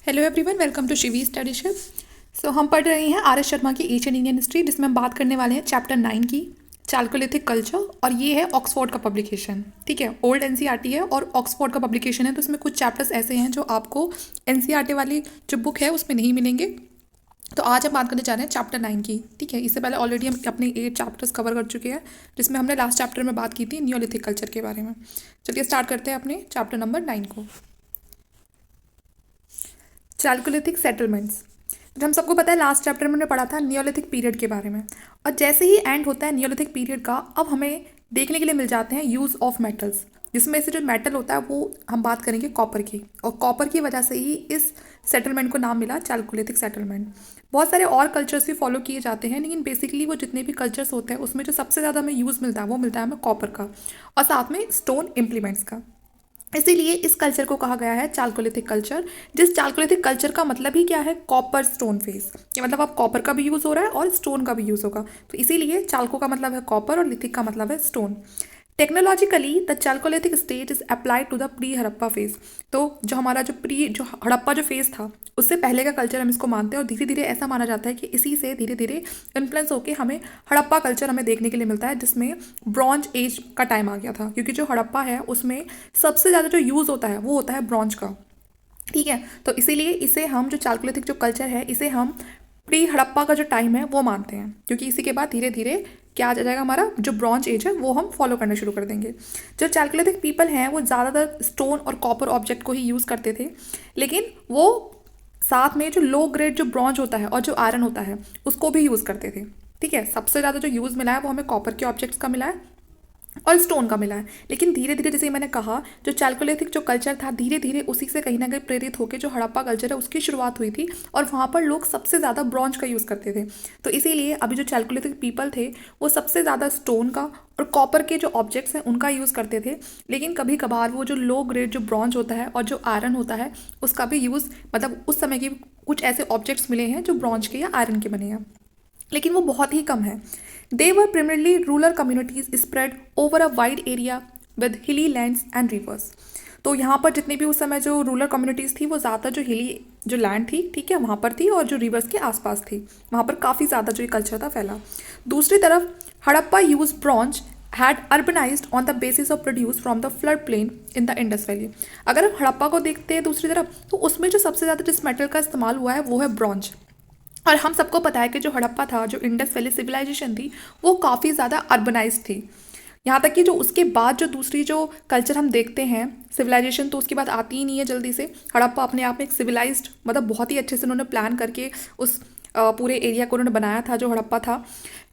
Hello everyone, welcome to Shivi Studyship. So हम पढ़ रहे हैं आर एस शर्मा की एशियन इंडियन हिस्ट्री, जिसमें हम बात करने वाले हैं चैप्टर 9 की, चालकोलिथिक कल्चर। और ये है ऑक्सफोर्ड का पब्लिकेशन। ठीक है, ओल्ड एनसीईआरटी है और ऑक्सफोर्ड का पब्लिकेशन है, तो इसमें कुछ चैप्टर्स ऐसे हैं जो आपको एनसीईआरटी वाली जो बुक है उसमें नहीं मिलेंगे। तो आज हम बात करने जा रहे हैं चैप्टर 9 की। ठीक है, इससे पहले ऑलरेडी हम अपने 8 चैप्टर्स कवर कर चुके हैं, जिसमें हमने लास्ट चैप्टर में बात की थी नियोलिथिक कल्चर के बारे में। चलिए स्टार्ट करते हैं अपने चैप्टर नंबर 9 को। Chalcolithic settlements. तो हम सबको पता है लास्ट चैप्टर में हमने पढ़ा था नियोलिथिक पीरियड के बारे में, और जैसे ही एंड होता है नियोलिथिक पीरियड का, अब हमें देखने के लिए मिल जाते हैं यूज़ ऑफ मेटल्स, जिसमें से जो मेटल होता है वो हम बात करेंगे कॉपर की, और कॉपर की वजह से ही इस सेटलमेंट को नाम मिला चालकोलिथिक सेटलमेंट। बहुत सारे और कल्चर्स भी फॉलो किए जाते हैं, लेकिन बेसिकली वो जितने भी कल्चर्स होते हैं उसमें जो सबसे ज़्यादा हमें यूज़ मिलता है वो मिलता है हमें कॉपर का, और साथ में स्टोन इम्प्लीमेंट्स का। इसीलिए इस कल्चर को कहा गया है चालकोलिथिक कल्चर। जिस चालकोलिथिक कल्चर का मतलब ही क्या है, कॉपर स्टोन फेस, कि मतलब अब कॉपर का भी यूज़ हो रहा है और स्टोन का भी यूज़ होगा। तो इसीलिए चालको का मतलब है कॉपर और लिथिक का मतलब है stone. Technologically the chalcolithic stage is applied to the pre Harappa phase. तो जो हमारा जो हड़प्पा जो फेज था उससे पहले का कल्चर हम इसको मानते हैं, और धीरे धीरे ऐसा माना जाता है कि इसी से धीरे धीरे इन्फ्लुएंस होकर हमें हड़प्पा कल्चर हमें देखने के लिए मिलता है, जिसमें ब्रॉन्ज एज का टाइम आ गया था, क्योंकि जो हड़प्पा है उसमें सबसे ज़्यादा जो यूज़ होता है वो होता है ब्रॉन्ज का। ठीक है, तो इसीलिए इसे हम जो चालकोलिथिक जो कल्चर है इसे हम प्री हड़प्पा का जो टाइम है वो मानते हैं, क्योंकि इसी के बाद धीरे धीरे क्या आ जाएगा, हमारा जो ब्रॉन्ज एज है वो हम फॉलो करना शुरू कर देंगे। जो चालकोलिथिक पीपल हैं वो ज़्यादातर स्टोन और कॉपर ऑब्जेक्ट को ही यूज़ करते थे, लेकिन वो साथ में जो लो ग्रेड जो ब्रॉन्ज होता है और जो आयरन होता है उसको भी यूज़ करते थे। ठीक है, सबसे ज़्यादा जो यूज़ मिला है वो हमें कॉपर के ऑब्जेक्ट्स का मिला है और स्टोन का मिला है। लेकिन धीरे धीरे, जैसे मैंने कहा, जो चालकोलिथिक जो कल्चर था धीरे धीरे उसी से कहीं ना कहीं प्रेरित होकर जो हड़प्पा कल्चर है उसकी शुरुआत हुई थी, और वहाँ पर लोग सबसे ज़्यादा ब्रॉन्ज का यूज़ करते थे। तो इसीलिए अभी जो चालकोलिथिक पीपल थे वो सबसे ज़्यादा स्टोन का और कॉपर के जो ऑब्जेक्ट्स हैं उनका यूज़ करते थे, लेकिन कभी कभार वो जो लो ग्रेड जो ब्रॉन्ज होता है और जो आयरन होता है उसका भी यूज़, मतलब उस समय के कुछ ऐसे ऑब्जेक्ट्स मिले हैं जो ब्रॉन्ज के या आयरन के बने हैं, लेकिन वो बहुत ही कम है। दे वर primarily rural communities spread over a wide area with हिली लैंड्स एंड रिवर्स। तो यहाँ पर जितनी भी उस समय जो रूरल कम्युनिटीज़ थी वो ज़्यादा जो हिली जो लैंड थी, ठीक है, वहाँ पर थी, और जो रिवर्स के आसपास थी वहाँ पर काफ़ी ज़्यादा जो ये कल्चर था फैला। दूसरी तरफ Harappa use bronze had urbanised on the basis of produce from the flood plain in the Indus valley. अगर हम हड़प्पा को देखते हैं दूसरी तरफ, तो उसमें जो सबसे ज़्यादा जिस मेटल का इस्तेमाल हुआ है वो है ब्रॉन्ज। और हम सबको पता है कि जो हड़प्पा था, जो इंडस वैली सिविलाइजेशन थी, वो काफ़ी ज़्यादा अर्बनाइज थी। यहाँ तक कि जो उसके बाद जो दूसरी जो कल्चर हम देखते हैं सिविलाइजेशन, तो उसके बाद आती ही नहीं है जल्दी से। हड़प्पा अपने आप में एक सिविलाइज्ड, मतलब बहुत ही अच्छे से उन्होंने प्लान करके उस पूरे एरिया को उन्होंने बनाया था जो हड़प्पा था,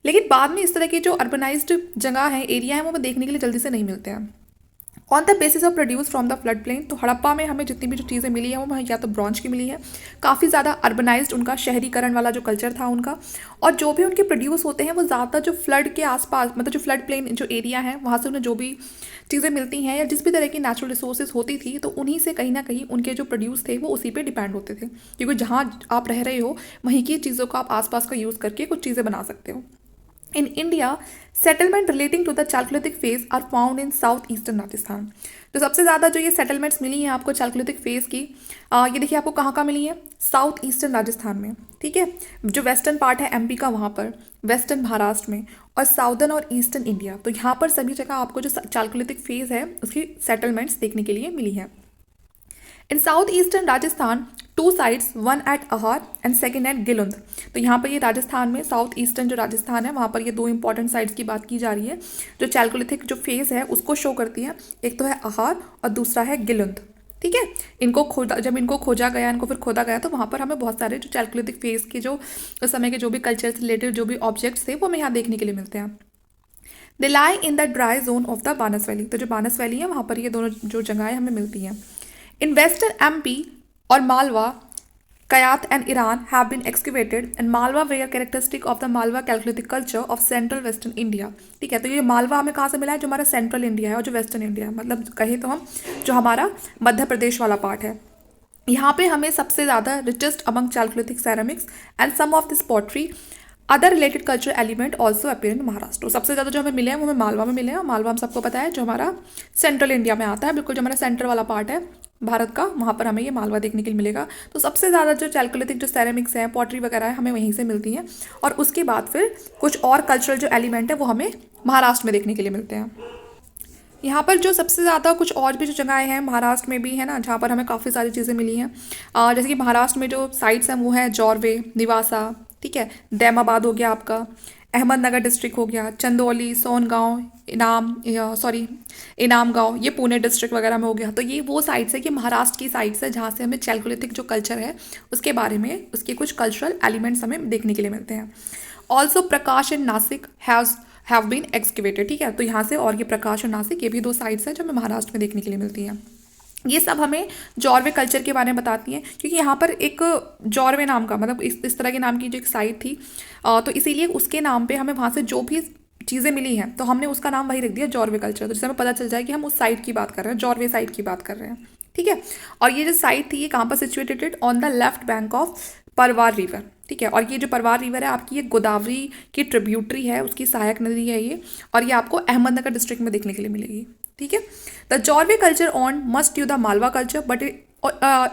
लेकिन बाद में इस तरह की जो अर्बनाइज्ड जगह है, एरिया है, वो हमें देखने के लिए जल्दी से नहीं मिलते हैं। On the basis of produce from the flood plain, तो हड़प्पा में हमें जितनी भी जो चीज़ें मिली हैं वो या तो ब्रॉन्ज की मिली है, काफ़ी ज़्यादा अर्बनाइज्ड उनका शहरीकरण वाला जो कल्चर था उनका, और जो भी उनके प्रोड्यूस होते हैं वो ज़्यादातर जो फ्लड के आसपास, मतलब जो फ्लड प्लेन जो एरिया है वहाँ से उन्हें जो भी चीज़ें मिलती हैं या जिस भी तरह की नेचुरल रिसोर्सेज होती थी, तो उन्हीं से कहीं ना कहीं उनके जो प्रोड्यूस थे वो उसी पे डिपेंड होते थे, क्योंकि जहाँ आप रह रहे हो वहीं की चीज़ों को आप आसपास का यूज़ करके कुछ चीज़ें बना सकते हो। In India, settlement relating to the Chalcolithic phase are found in south eastern Rajasthan. तो सबसे ज़्यादा जो ये सेटलमेंट्स मिली हैं आपको चालकोलिथिक फेज की, ये देखिए आपको कहाँ कहाँ मिली है, साउथ ईस्टर्न राजस्थान में। ठीक है, जो वेस्टर्न पार्ट है एमपी का वहाँ पर, वेस्टर्न महाराष्ट्र में, और साउदर्न और ईस्टर्न इंडिया, तो यहाँ पर सभी जगह आपको जो चालकोलिथिक फेज है उसकी सेटलमेंट्स देखने के लिए मिली है। In south eastern Rajasthan two sites, one at Ahar and second at Gilund. तो यहाँ पर ये राजस्थान में साउथ ईस्टर्न जो राजस्थान है वहाँ पर ये दो इंपॉर्टेंट साइट्स की बात की जा रही है जो चालकोलिथिक जो फेज है उसको शो करती है। एक तो है अहार और दूसरा है गिलुंद। ठीक है, इनको खोदा, जब इनको खोजा गया, इनको फिर खोदा गया, तो वहाँ पर हमें बहुत सारे जो चालकोलिथिक फेज के जो उस समय के जो भी कल्चर से रिलेटेड जो भी ऑब्जेक्ट्स थे वो हमें यहाँ देखने के लिए मिलते हैं। They lie in the dry zone of the Banas valley. तो जो बानस वैली है वहाँ पर ये दोनों जो जगहें हमें मिलती हैं। इन वेस्टर्न एमपी और Malwa, Kayat and Iran have been excavated, and Malwa were characteristic of the Malwa Chalcolithic culture of central western India। ठीक है, तो ये मालवा हमें कहाँ से मिला है, जो हमारा सेंट्रल इंडिया है और जो वेस्टर्न इंडिया है, मतलब कहें तो हम जो हमारा मध्य प्रदेश वाला पार्ट है, यहाँ पे हमें सबसे ज़्यादा richest among chalcolithic ceramics and some of this pottery other related cultural element also appear in Maharashtra. तो सबसे ज़्यादा जो हमें मिले हैं वो हमें मालवा में मिले हैं, और मालवा हम सबको पता है जो हमारा सेंट्रल इंडिया में आता है, बिल्कुल जो हमारा सेंट्रल वाला पार्ट है भारत का, वहाँ पर हमें ये मालवा देखने के लिए मिलेगा। तो सबसे ज़्यादा जो चैल्कोलिथिक जो सेरेमिक्स हैं, पॉटरी वगैरह है, हमें वहीं से मिलती हैं। और उसके बाद फिर कुछ और कल्चरल जो एलिमेंट है वो हमें महाराष्ट्र में देखने के लिए मिलते हैं। यहाँ पर जो सबसे ज़्यादा कुछ और भी जो जगहें हैं महाराष्ट्र में भी है ना, जहाँ पर हमें काफ़ी सारी चीज़ें मिली हैं। जैसे कि महाराष्ट्र में जो साइट्स हैं वो है जॉर्वे, निवासा, ठीक है, दैमाबाद हो गया आपका, अहमदनगर डिस्ट्रिक्ट हो गया, चंदौली, सोनगांव, इनाम गांव, ये पुणे डिस्ट्रिक्ट वगैरह में हो गया। तो ये वो साइट्स है कि महाराष्ट्र की साइट्स है जहाँ से हमें चैल्कोलिथिक जो कल्चर है उसके बारे में, उसके कुछ कल्चरल एलिमेंट्स हमें देखने के लिए मिलते हैं। Also Prakash and Nasik have been excavated, ठीक है। तो यहाँ से, और ये प्रकाश और नासिक, ये भी दो साइट्स हैं जो हमें महाराष्ट्र में देखने के लिए मिलती हैं। ये सब हमें जॉर्वे कल्चर के बारे में बताती हैं, क्योंकि यहाँ पर एक जॉर्वे नाम का, मतलब इस तरह के नाम की जो एक साइट थी, तो इसीलिए उसके नाम पे हमें वहाँ से जो भी चीज़ें मिली हैं तो हमने उसका नाम वही रख दिया जॉर्वे कल्चर, तो जिससे हमें पता चल जाए कि हम उस साइट की बात कर रहे हैं, जॉर्वे साइट की बात कर रहे हैं, ठीक है। और ये जो साइट थी ये कहाँ पर situated, on the left bank of परवार रिवर, ठीक है। और ये जो परवार रिवर है आपकी, ये गोदावरी की ट्रिब्यूटरी है, उसकी सहायक नदी है ये, और ये आपको अहमदनगर डिस्ट्रिक्ट में देखने के लिए मिलेगी, ठीक है। The Jorwe culture on must you the Malwa culture, but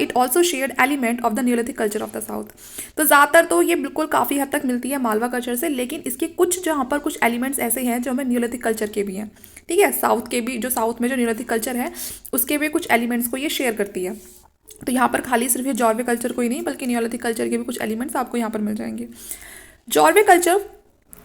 it also shared element of the Neolithic culture of the south. तो ज़्यादातर तो ये बिल्कुल काफ़ी हद तक मिलती है मालवा कल्चर से, लेकिन इसके कुछ जहाँ पर कुछ एलिमेंट्स ऐसे हैं जो हमें न्यूलिथिक कल्चर के भी हैं, ठीक है। साउथ के भी, जो साउथ में जो न्यूलिथिक कल्चर है उसके भी कुछ एलिमेंट्स को ये शेयर करती है। तो यहाँ पर खाली सिर्फ ये जॉर्वे कल्चर को ही नहीं, बल्कि न्यूलिथिक कल्चर के भी कुछ एलिमेंट्स आपको यहाँ पर मिल जाएंगे। Jorwe culture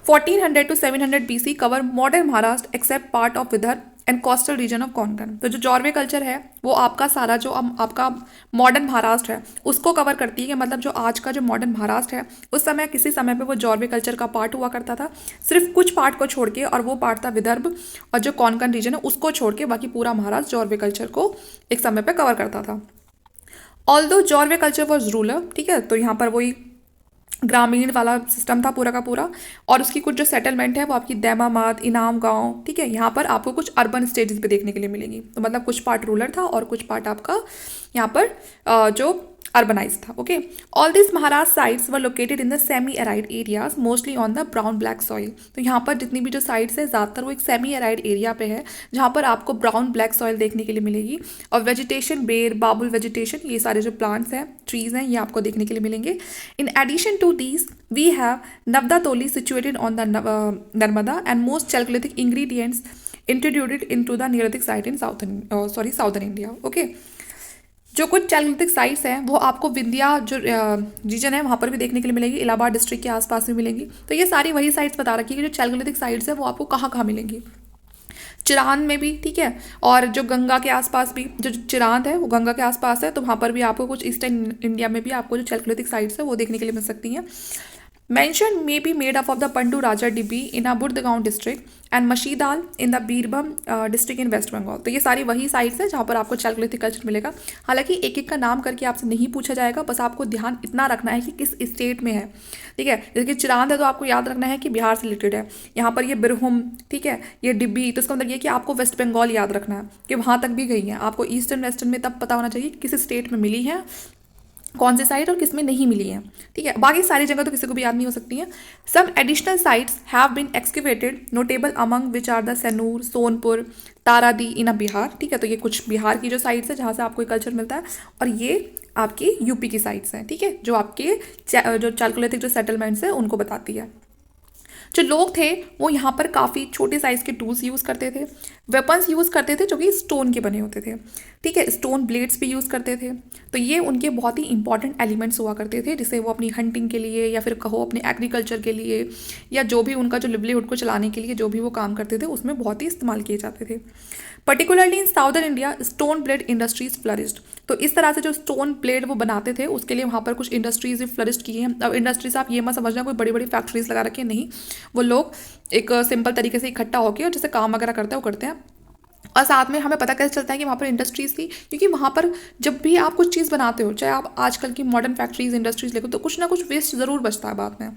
1400 to 700 BC cover modern Maharashtra except part of Vidarbha and coastal region of Konkan. तो जो जॉर्वे कल्चर है वो आपका सारा जो आपका मॉडर्न महाराष्ट्र है उसको कवर करती है, कि मतलब जो आज का जो मॉडर्न महाराष्ट्र है उस समय किसी समय पे वो जॉर्वे कल्चर का पार्ट हुआ करता था, सिर्फ कुछ पार्ट को छोड़ के, और वो पार्ट था विदर्भ और जो कोंकण रीजन है उसको छोड़ के, बाकी पूरा महाराष्ट्र जॉर्वे कल्चर को एक समय पर कवर करता था। Although Jorwe culture was rural, ठीक है, तो यहाँ पर वही ग्रामीण वाला सिस्टम था पूरा का पूरा, और उसकी कुछ जो सेटलमेंट है वो आपकी दैमाबाद, इनाम गांव, ठीक है, यहाँ पर आपको कुछ अर्बन स्टेजेस पे देखने के लिए मिलेंगी। तो मतलब कुछ पार्ट रूरल था और कुछ पार्ट आपका यहाँ पर जो अर्बनाइज था, okay. All this Maharashtra sites were located in the semi arid areas mostly on the brown black soil. तो यहाँ पर जितनी भी जो साइट्स है ज़्यादातर वो एक सेमी एराइड एरिया पे है जहाँ पर आपको ब्राउन ब्लैक सॉइल देखने के लिए मिलेगी, और वेजिटेशन, बेर, बाबुल वेजिटेशन, ये सारे जो प्लांट्स हैं, ट्रीज हैं, ये आपको देखने के लिए मिलेंगे। In addition to these we have Navdatoli situated on the Narmada and most chalcolithic ingredients introduced into the neolithic site in southern India, okay. जो कुछ चैल्कोलिथिक साइट्स हैं वो आपको विंध्या जो रीजन है वहाँ पर भी देखने के लिए मिलेगी, इलाहाबाद डिस्ट्रिक्ट के आसपास भी मिलेंगी। तो ये सारी वही साइट्स बता रखी है कि जो चैल्कोलिथिक साइट्स है वो आपको कहाँ कहाँ मिलेंगी, चिरांद में भी, ठीक है, और जो गंगा के आसपास भी, जो चिरांद है वो गंगा के आसपास है, तो वहाँ पर भी आपको कुछ ईस्टर्न इंडिया में भी आपको जो चैल्कोलिथिक साइट्स है वो देखने के लिए मिल सकती हैं। Mention may be made up of the Pandu Raja Dibi in a Burdgaon district and Mashidal in the Birbhum district in West Bengal। तो ये सारी वही साइट्स है जहाँ पर आपको चैल्कोलिथिक कल्चर मिलेगा। हालांकि एक एक का नाम करके आपसे नहीं पूछा जाएगा, बस आपको ध्यान इतना रखना है कि किस स्टेट में है, ठीक है। जैसे कि चिरांद है तो आपको याद रखना है कि बिहार से रिलेटेड है। यहाँ पर ये बिरहुम, ठीक है, ये डिब्बी, तो इसका मतलब ये कि आपको वेस्ट बंगाल याद रखना है कि वहाँ तक भी गई है। आपको ईस्टर्न वेस्टर्न में तब पता होना चाहिए कि किस स्टेट में मिली है, कौन से साइट और किस में नहीं मिली है, ठीक है। बाकी सारी जगह तो किसी को भी याद नहीं हो सकती हैं। Some additional sites have been excavated, notable among which are the Senuwar, Sonpur, Taradih in a Bihar, ठीक है। तो ये कुछ बिहार की जो साइट्स है जहाँ से आपको कल्चर मिलता है, और ये आपकी यूपी की साइट्स हैं, ठीक है, जो आपके जो चैल्कोलिथिक जो सेटलमेंट्स है उनको बताती है। जो लोग थे वो यहाँ पर काफ़ी छोटे साइज़ के टूल्स यूज़ करते थे, वेपन्स यूज़ करते थे जो कि स्टोन के बने होते थे, ठीक है, स्टोन ब्लेड्स भी यूज़ करते थे। तो ये उनके बहुत ही इंपॉर्टेंट एलिमेंट्स हुआ करते थे, जिसे वो अपनी हंटिंग के लिए या फिर कहो अपने एग्रीकल्चर के लिए या जो भी उनका जो लिवलीहुड को चलाने के लिए जो भी वो काम करते थे उसमें बहुत ही इस्तेमाल किए जाते थे। Particularly in southern India stone blade industries flourished. तो इस तरह से जो स्टोन ब्लेड वो बनाते थे उसके लिए वहाँ पर कुछ इंडस्ट्रीज फ्लरिश्ड की हैं। अब इंडस्ट्रीज आप ये मत समझना कोई बड़ी बड़ी फैक्ट्रीज लगा रखी है, नहीं, वो लोग एक सिंपल तरीके से इकट्ठा होकर और जैसे काम वगैरह करते हैं वो करते हैं। और साथ में हमें पता कैसे चलता है कि वहाँ पर इंडस्ट्रीज थी, क्योंकि वहाँ पर जब भी आप कुछ चीज़ बनाते हो, चाहे आप आजकल की मॉडर्न फैक्ट्रीज इंडस्ट्रीज देखो, तो कुछ ना कुछ वेस्ट ज़रूर बचता है बाद में,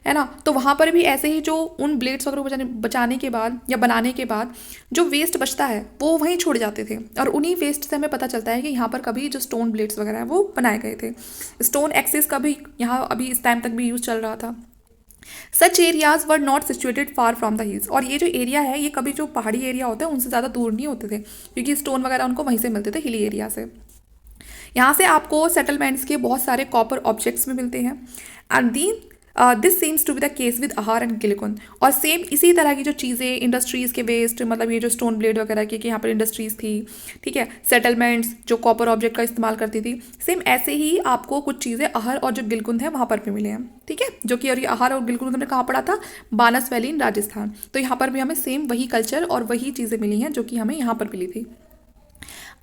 है ना। तो वहाँ पर भी ऐसे ही जो उन ब्लेड्स वगैरह बचाने के बाद या बनाने के बाद जो वेस्ट बचता है वो वहीं छोड़ जाते थे, और उन्हीं वेस्ट से हमें पता चलता है कि यहाँ पर कभी जो स्टोन ब्लेड्स वगैरह है वो बनाए गए थे। स्टोन एक्सेस का भी यहाँ अभी इस टाइम तक भी यूज़ चल रहा था। Such areas were not situated far from the hills, और ये जो एरिया है ये कभी जो पहाड़ी एरिया होते हैं उनसे ज़्यादा दूर नहीं होते थे, क्योंकि स्टोन वगैरह उनको वहीं से मिलते थे, हिली एरिया से। यहाँ से आपको सेटलमेंट्स के बहुत सारे कॉपर ऑब्जेक्ट्स भी मिलते हैं। And the this seems to be the case with Ahar and गिलिकुन। और सेम इसी तरह की जो चीज़ें इंडस्ट्रीज़ के वेस्ट, मतलब ये जो स्टोन ब्लेड वगैरह की कि यहाँ पर इंडस्ट्रीज़ थी, ठीक है, सेटलमेंट्स जो कॉपर ऑब्जेक्ट का इस्तेमाल करती थी, सेम ऐसे ही आपको कुछ चीज़ें आहार और जो गिलकुंद है वहाँ पर भी मिले हैं, ठीक है, जो कि और ये आहार और गिलकुंद हमने कहाँ पढ़ा था, बानस वैली इन राजस्थान। तो यहाँ पर भी हमें सेम वही कल्चर और वही चीज़ें मिली हैं जो कि हमें यहाँ पर मिली थी।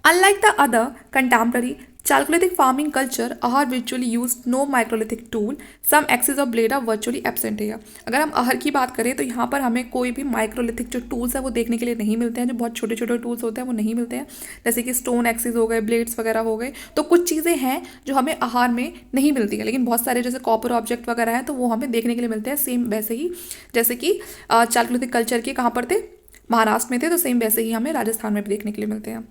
Unlike the other contemporary Chalcolithic farming culture, ahar virtually used no microlithic tool. Some axes of blade are virtually absent here. अगर हम आहर की बात करें तो यहाँ पर हमें कोई भी माइक्रोलिथिक जो टूल्स है वो देखने के लिए नहीं मिलते हैं, जो बहुत छोटे छोटे टूल्स होते हैं वो नहीं मिलते हैं, जैसे कि स्टोन एक्सेस हो गए, ब्लेड्स वगैरह हो गए। तो कुछ चीज़ें हैं जो हमें आहार में नहीं मिलती है, लेकिन बहुत सारे जैसे कॉपर ऑब्जेक्ट वगैरह हैं तो वो हमें देखने के लिए मिलते हैं, सेम वैसे ही जैसे कि चालकोलिथिक कल्चर के कहाँ पर थे, महाराष्ट्र में थे, तो सेम वैसे ही हमें राजस्थान में भी देखने के लिए मिलते हैं।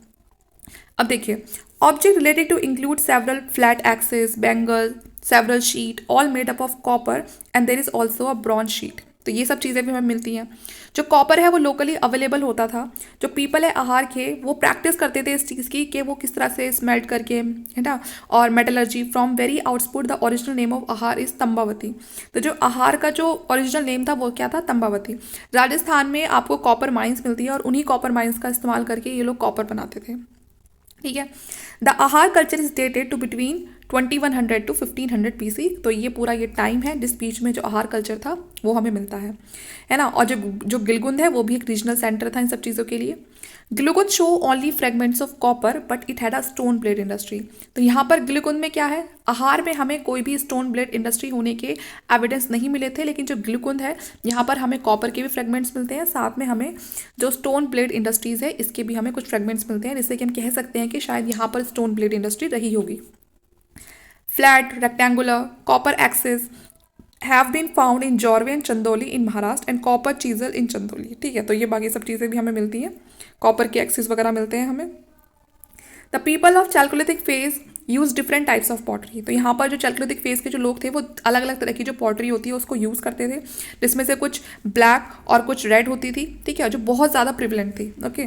अब देखिए, object related to include several flat axes, bangle, several sheet, all made up of copper, and there is also a bronze sheet. तो ये सब चीज़ें भी हमें मिलती हैं। जो कॉपर है वो लोकली अवेलेबल होता था। जो पीपल है आहार के, वो प्रैक्टिस करते थे इस चीज़ की कि वो किस तरह से स्मेल्ट करके, है ना, और metallurgy from very output. The original name of आहार इज तंबावती। तो जो आहार का जो ओरिजिनल नेम था वो क्या था, तंबावती। राजस्थान में आपको कॉपर माइंस मिलती है और उन्हीं कॉपर माइंस का इस्तेमाल करके ये लोग कॉपर बनाते थे, ठीक है। The Ahar culture is dated to between 2100 to 1500 BC। तो ये पूरा ये टाइम है जिस बीच में जो आहार कल्चर था वो हमें मिलता है ना। और जो जो गिलकुंद है वो भी एक रीजनल सेंटर था इन सब चीज़ों के लिए। Gilund show only fragments of copper but it had a stone blade industry. तो यहाँ पर गिलकुंद में क्या है, आहार में हमें कोई भी स्टोन ब्लेड इंडस्ट्री होने के एविडेंस नहीं मिले थे, लेकिन जो गिलकुंद है यहाँ पर हमें कॉपर के भी फ्रेगमेंट्स मिलते हैं, साथ में हमें जो स्टोन ब्लेड इंडस्ट्रीज़ है इसके भी हमें कुछ फ्रेगमेंट्स मिलते हैं, जिससे कि हम कह सकते हैं कि शायद यहाँ पर स्टोन ब्लेड इंडस्ट्री रही होगी। Flat rectangular copper axes have been found in Jorwe and Chandoli in Maharashtra and copper chisel in Chandoli, ठीक है। तो ये बाकी सब चीज़ें भी हमें मिलती हैं, कॉपर के एक्सेस वगैरह मिलते हैं हमें। The people of Chalcolithic phase use different types of pottery. तो यहाँ पर जो चैल्कोलिथिक फेज के जो लोग थे वो अलग अलग तरह की जो पॉटरी होती है उसको यूज़ करते थे, जिसमें से कुछ ब्लैक और कुछ रेड होती थी, ठीक है, जो बहुत ज़्यादा प्रिवलेंट थी। ओके,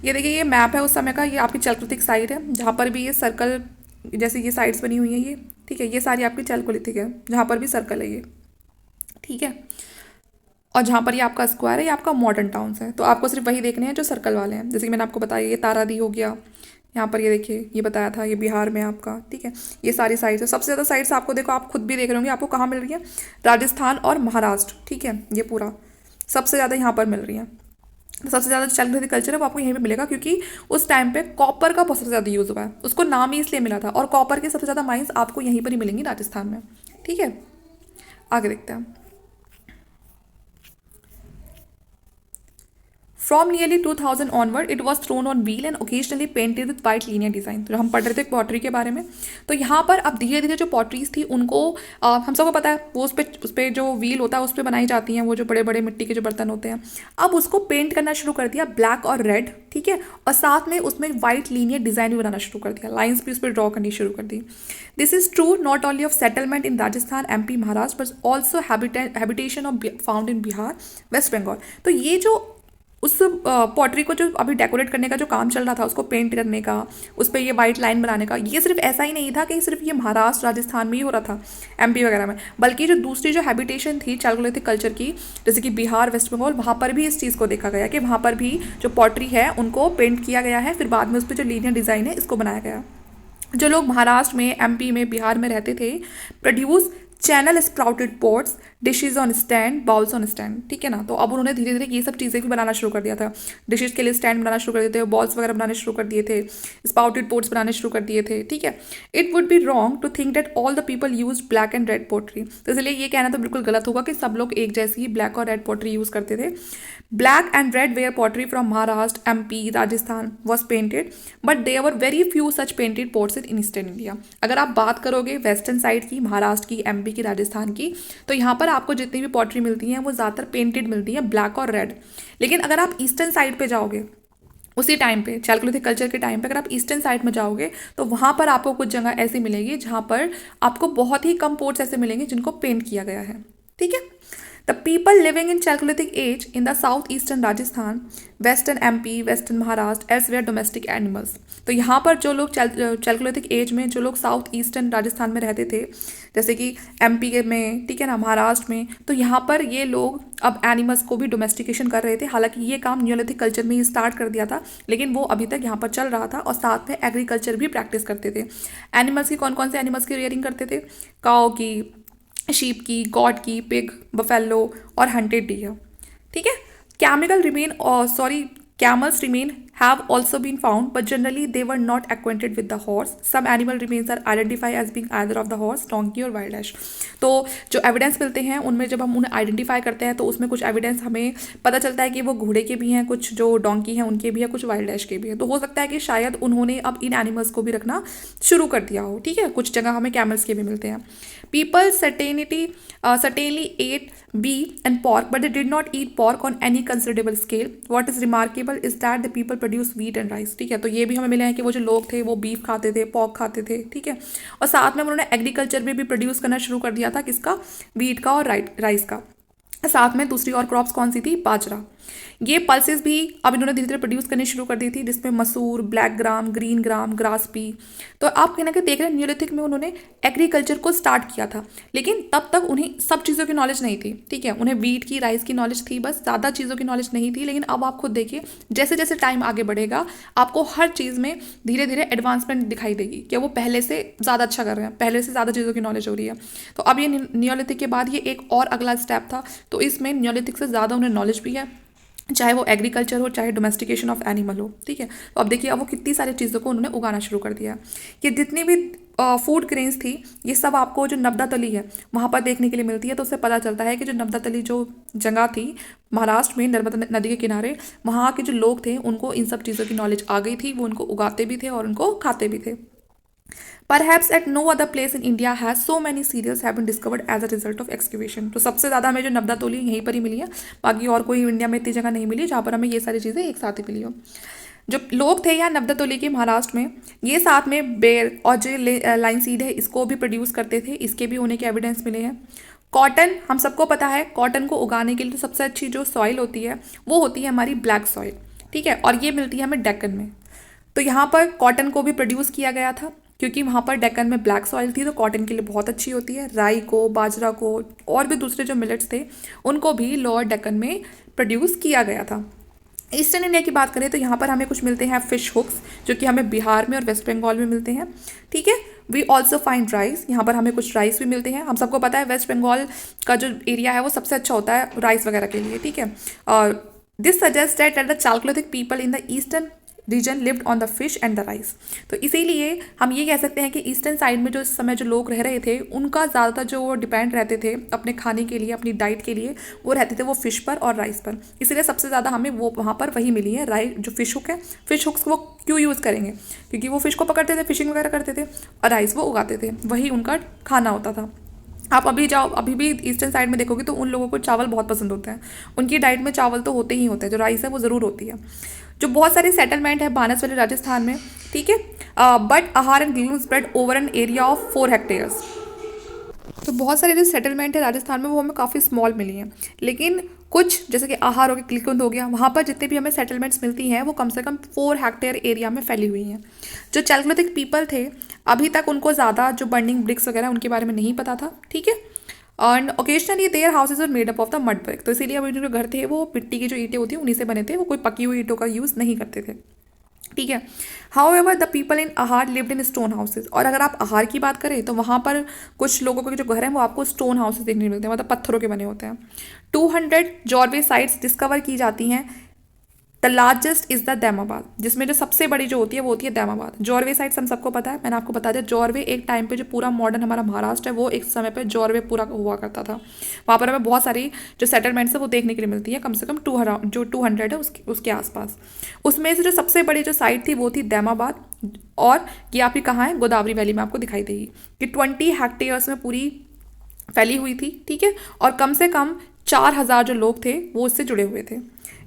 ये देखिए ये मैप है उस समय का, ये आपकी चैल्कोलिथिक साइट है जहाँ पर भी ये सर्कल जैसे ये साइड्स बनी हुई हैं ये, ठीक है, ये सारी आपकी चैल्कोलिथिक है जहाँ पर भी सर्कल है ये, ठीक है। और जहाँ पर ये आपका स्क्वायर है ये आपका मॉडर्न टाउन्स है। तो आपको सिर्फ वही देखने हैं जो सर्कल वाले हैं, जैसे कि मैंने आपको बताया ये तारादी हो गया, यहाँ पर ये देखिए ये बताया था ये बिहार में आपका, ठीक है। ये सारी साइड्स है, सबसे ज़्यादा साइड्स आपको देखो आप खुद भी देख रहे होंगे आपको कहाँ मिल रही है, राजस्थान और महाराष्ट्र, ठीक है, ये पूरा सबसे ज़्यादा यहाँ पर मिल रही है। तो सबसे ज़्यादा चैल्कोलिथिक कल्चर है वो आपको यहीं पे मिलेगा, क्योंकि उस टाइम पे कॉपर का सबसे ज़्यादा यूज़ हुआ है, उसको नाम ही इसलिए मिला था, और कॉपर के सबसे ज़्यादा माइंस आपको यहीं पर ही मिलेंगी राजस्थान में, ठीक है। आगे देखते हैं। From nearly 2000 onward, it was thrown on wheel and occasionally painted with white linear design। तो हम पढ़ रहे थे पॉटरी के बारे में, तो यहाँ पर अब धीरे धीरे जो पॉटरीज थी उनको हम सबको पता है वो उस पर जो व्हील होता है उस पर बनाई जाती हैं, वो जो बड़े बड़े मिट्टी के जो बर्तन होते हैं, अब उसको पेंट करना शुरू कर दिया ब्लैक और रेड, ठीक है, और साथ में उसमें वाइट लीनियर डिज़ाइन भी बनाना शुरू कर दिया, लाइन्स भी उस पर ड्रॉ करनी शुरू कर दी। This is true not only of settlement in Rajasthan, MP, Maharashtra, but also habitation of found in Bihar, West Bengal. तो ये जो उस पॉटरी को जो अभी डेकोरेट करने का जो काम चल रहा था, उसको पेंट करने का, उस पर ये वाइट लाइन बनाने का, ये सिर्फ ऐसा ही नहीं था कि सिर्फ ये महाराष्ट्र राजस्थान में ही हो रहा था, MP वगैरह में, बल्कि जो दूसरी जो हैबिटेशन थी चैल्कोलिथिक कल्चर की, जैसे कि बिहार, वेस्ट बंगाल, वहाँ पर भी इस चीज़ को देखा गया कि वहाँ पर भी जो पॉटरी है उनको पेंट किया गया है, फिर बाद में उस पर जो लीनियर डिज़ाइन है इसको बनाया गया। जो लोग महाराष्ट्र में, MP में, बिहार में रहते थे, produce channel sprouted pots, dishes on stand, bowls on stand, ठीक है ना। तो अब उन्होंने धीरे धीरे ये सब चीज़ें भी बनाना शुरू कर दिया था, डिशेज के लिए स्टैंड बनाना शुरू कर दिए थे, बॉल्स वगैरह बनाने शुरू कर दिए थे, स्पाउटेड पोट्स बनाने शुरू कर दिए थे, ठीक है। It would be wrong to think that all the people use black and red pottery. तो इसलिए ये कहना तो बिल्कुल गलत होगा कि सब लोग एक जैसी ही ब्लैक और रेड पोट्री यूज़ करते थे। Black and red ware pottery from Maharashtra, MP, Rajasthan was painted, but there were very few such painted pots in eastern India. अगर आप बात करोगे वेस्टर्न साइड की, महाराष्ट्र की, MP की, राजस्थान की, तो यहाँ पर आपको जितनी भी पॉटरी मिलती हैं वो ज़्यादातर पेंटेड मिलती हैं, ब्लैक और रेड। लेकिन अगर आप ईस्टर्न साइड पे जाओगे उसी टाइम पे, चैल्कोलिथिक कल्चर के टाइम पे, अगर आप ईस्टर्न साइड में जाओगे तो वहाँ पर आपको कुछ जगह ऐसी मिलेगी जहाँ पर आपको बहुत ही कम पोट्स ऐसे मिलेंगे जिनको पेंट किया गया है, ठीक है। The people living in chalcolithic age in the south eastern Rajasthan, western MP, western Maharashtra as were domestic animals. तो यहाँ पर जो लोग चैल्कोलिथिक एज में जो लोग साउथ ईस्टर्न राजस्थान में रहते थे, जैसे कि एमपी के में, ठीक है ना, महाराष्ट्र में, तो यहाँ पर ये लोग अब एनिमल्स को भी डोमेस्टिकेशन कर रहे थे। हालांकि ये काम नियोलिथिक कल्चर में ही स्टार्ट कर दिया था, लेकिन वो अभी तक यहाँ पर चल रहा था और साथ में एग्रीकल्चर भी प्रैक्टिस करते थे। एनिमल्स की कौन कौन से एनिमल्स की रेयरिंग करते थे? काओ की, शीप की, गॉट की, पिग, बफेलो और हंटेड डियर। ठीक है। Chemical remain sorry Camels remain have also been found, but generally they were not acquainted with the horse. Some animal remains are identified as being either of the horse, donkey और wild ass. तो जो evidence मिलते हैं उनमें जब हम उन्हें identify करते हैं तो उसमें कुछ एविडेंस हमें पता चलता है कि वो घोड़े के भी हैं, कुछ जो डोंकी हैं उनके भी हैं, कुछ वाइल्ड एश के भी हैं। तो हो सकता है कि शायद उन्होंने अब इन एनिमल्स को भी रखना शुरू कर दिया हो। ठीक है। कुछ जगह हमें कैमल्स के भी मिलते हैं। People certainly ate beef and pork, but they did not eat pork on any considerable scale. What is remarkable is that the people produce wheat and rice. ठीक है। तो ये भी हमें मिला है कि वो जो लोग थे वो बीफ खाते थे, पॉर्क खाते थे। ठीक है। और साथ में उन्होंने एग्रीकल्चर में भी प्रोड्यूस करना शुरू कर दिया था, किसका? वीट का और राइस का। साथ में दूसरी और क्रॉप्स कौन सी थी? बाजरा। ये पल्सेस भी अब इन्होंने धीरे धीरे प्रोड्यूस करनी शुरू कर दी थी, जिसमें मसूर, black gram, green gram, grass P. तो आप कहीं ना कहीं देख रहे हैं नियोलिथिक में उन्होंने एग्रीकल्चर को स्टार्ट किया था, लेकिन तब तक उन्हें सब चीज़ों की नॉलेज नहीं थी। ठीक है। उन्हें वीट की, राइस की नॉलेज थी, बस ज़्यादा चीज़ों की नॉलेज नहीं थी। लेकिन अब आप खुद देखिए, जैसे जैसे टाइम आगे बढ़ेगा आपको हर चीज़ में धीरे धीरे एडवांसमेंट दिखाई देगी कि वो पहले से ज़्यादा अच्छा कर रहे हैं, पहले से ज़्यादा चीज़ों की नॉलेज हो रही है। तो अब ये नियोलिथिक के बाद ये एक और अगला स्टेप था। तो इसमें नियोलिथिक से ज़्यादा उन्हें नॉलेज भी है, चाहे वो एग्रीकल्चर हो, चाहे डोमेस्टिकेशन ऑफ एनिमल हो। ठीक है। तो अब देखिए अब वो कितनी सारी चीज़ों को उन्होंने उगाना शुरू कर दिया। कि जितनी भी फूड ग्रेन्स थी ये सब आपको जो नब्दा तली है वहाँ पर देखने के लिए मिलती है। तो उससे पता चलता है कि जो नब्दा तली जो जगह थी महाराष्ट्र में नर्मदा नदी के किनारे, वहाँ के जो लोग थे उनको इन सब चीज़ों की नॉलेज आ गई थी, वो उनको उगाते भी थे और उनको खाते भी थे। Perhaps at no other place in India has so many cereals have been discovered as a result of excavation. तो सबसे ज़्यादा हमें जो नब्दा तोली यहीं पर ही मिली है, बाकी और कोई इंडिया में इतनी जगह नहीं मिली जहाँ पर हमें ये सारी चीज़ें एक साथ ही मिली हो। जो लोग थे यहाँ नब्दा तोली के महाराष्ट्र में, ये साथ में बेर और जो लाइन सीड है इसको भी प्रोड्यूस करते थे, इसके भी होने के एविडेंस मिले हैं। कॉटन, हम सबको पता है कॉटन को उगाने के लिए तो सबसे अच्छी जो सॉइल होती है वो होती है हमारी ब्लैक सॉइल। ठीक है। और ये मिलती है हमें डेक्कन में। तो यहाँ पर कॉटन को भी प्रोड्यूस किया गया था क्योंकि वहाँ पर डेक्कन में ब्लैक सॉइल थी, तो कॉटन के लिए बहुत अच्छी होती है। राई को, बाजरा को और भी दूसरे जो मिलेट्स थे उनको भी लोअर डेक्कन में प्रोड्यूस किया गया था। ईस्टर्न इंडिया की बात करें तो यहाँ पर हमें कुछ मिलते हैं फिश हुक्स, जो कि हमें बिहार में और वेस्ट बंगाल में मिलते हैं। ठीक है। वी ऑल्सो फाइंड राइस, यहाँ पर हमें कुछ राइस भी मिलते हैं। हम सबको पता है वेस्ट बंगाल का जो एरिया है वो सबसे अच्छा होता है राइस वगैरह के लिए। ठीक है। और this suggest that the chalcolithic people in the eastern region lived on the fish and the rice. तो इसीलिए हम ये कह सकते हैं कि ईस्टर्न साइड में जो इस समय जो लोग रह रहे थे उनका ज़्यादातर जो वो डिपेंड रहते थे अपने खाने के लिए, अपनी डाइट के लिए, वो रहते थे वो फिश पर और राइस पर। इसलिए सबसे ज़्यादा हमें वो वहाँ पर वही मिली है, राइस जो फिश हुक है। फिश हुक्स वो क्यों यूज़ करेंगे? क्योंकि वो फिश को पकड़ते थे, फिशिंग वगैरह करते थे, और राइस वो उगाते थे, वही उनका खाना होता था। आप अभी जाओ, अभी भी ईस्टर्न साइड में देखोगे तो उन लोगों को चावल बहुत पसंद होता है, उनकी डाइट में चावल तो होते ही होते हैं, जो राइस है वो ज़रूर होती है। जो बहुत सारे सेटलमेंट है बानस वाले राजस्थान में। ठीक है। But Ahar and Gilund spread over an area of 4 hectares. तो बहुत सारे जो सेटलमेंट है राजस्थान में वो हमें काफ़ी स्मॉल मिली हैं, लेकिन कुछ जैसे कि आहार हो गया, क्लिकुंद हो गया, वहाँ पर जितने भी हमें सेटलमेंट्स मिलती हैं वो कम से कम 4 हेक्टेयर एरिया में फैली हुई हैं। जो चैल्कोलिथिक पीपल थे अभी तक उनको ज़्यादा जो बर्निंग ब्रिक्स वगैरह उनके बारे में नहीं पता था। ठीक है। And occasionally their houses are made up of the mud brick. तो इसीलिए अब जो घर थे वो मिट्टी की जो ईंटें होती हैं उन्हीं से बने थे, वो कोई पकी हुई ईंटों का यूज़ नहीं करते थे। ठीक है। How ever the people in आहार लिव्ड इन स्टोन हाउसेज। और अगर आप आहार की बात करें तो वहाँ पर कुछ लोगों के जो घर हैं वो आपको स्टोन हाउसेज देखने को मिलते हैं, मतलब पत्थरों के बने होते हैं। 200 जॉर्वे साइट्स डिस्कवर की जाती हैं। The largest is the Daimabad, जिसमें जो सबसे बड़ी जो होती है वो होती है दैमाबाद। जॉर्वे साइट्स हम सबको पता है, मैंने आपको बता दिया। जॉर्वे एक टाइम पे जो पूरा मॉडर्न हमारा महाराष्ट्र है वो एक समय पे जॉर्वे पूरा हुआ करता था। वहाँ पर हमें बहुत सारी जो सेटलमेंट्स है वो देखने के लिए मिलती है, कम से कम 200 है उसके आसपास। उसमें से जो सबसे बड़ी जो साइट थी वो थी दैमाबाद, और ये आपकी कहाँ है? गोदावरी वैली में आपको दिखाई देगी कि 20 हेक्टेयर्स में पूरी फैली हुई थी। ठीक है। और कम से कम 4000 जो लोग थे वो इससे जुड़े हुए थे।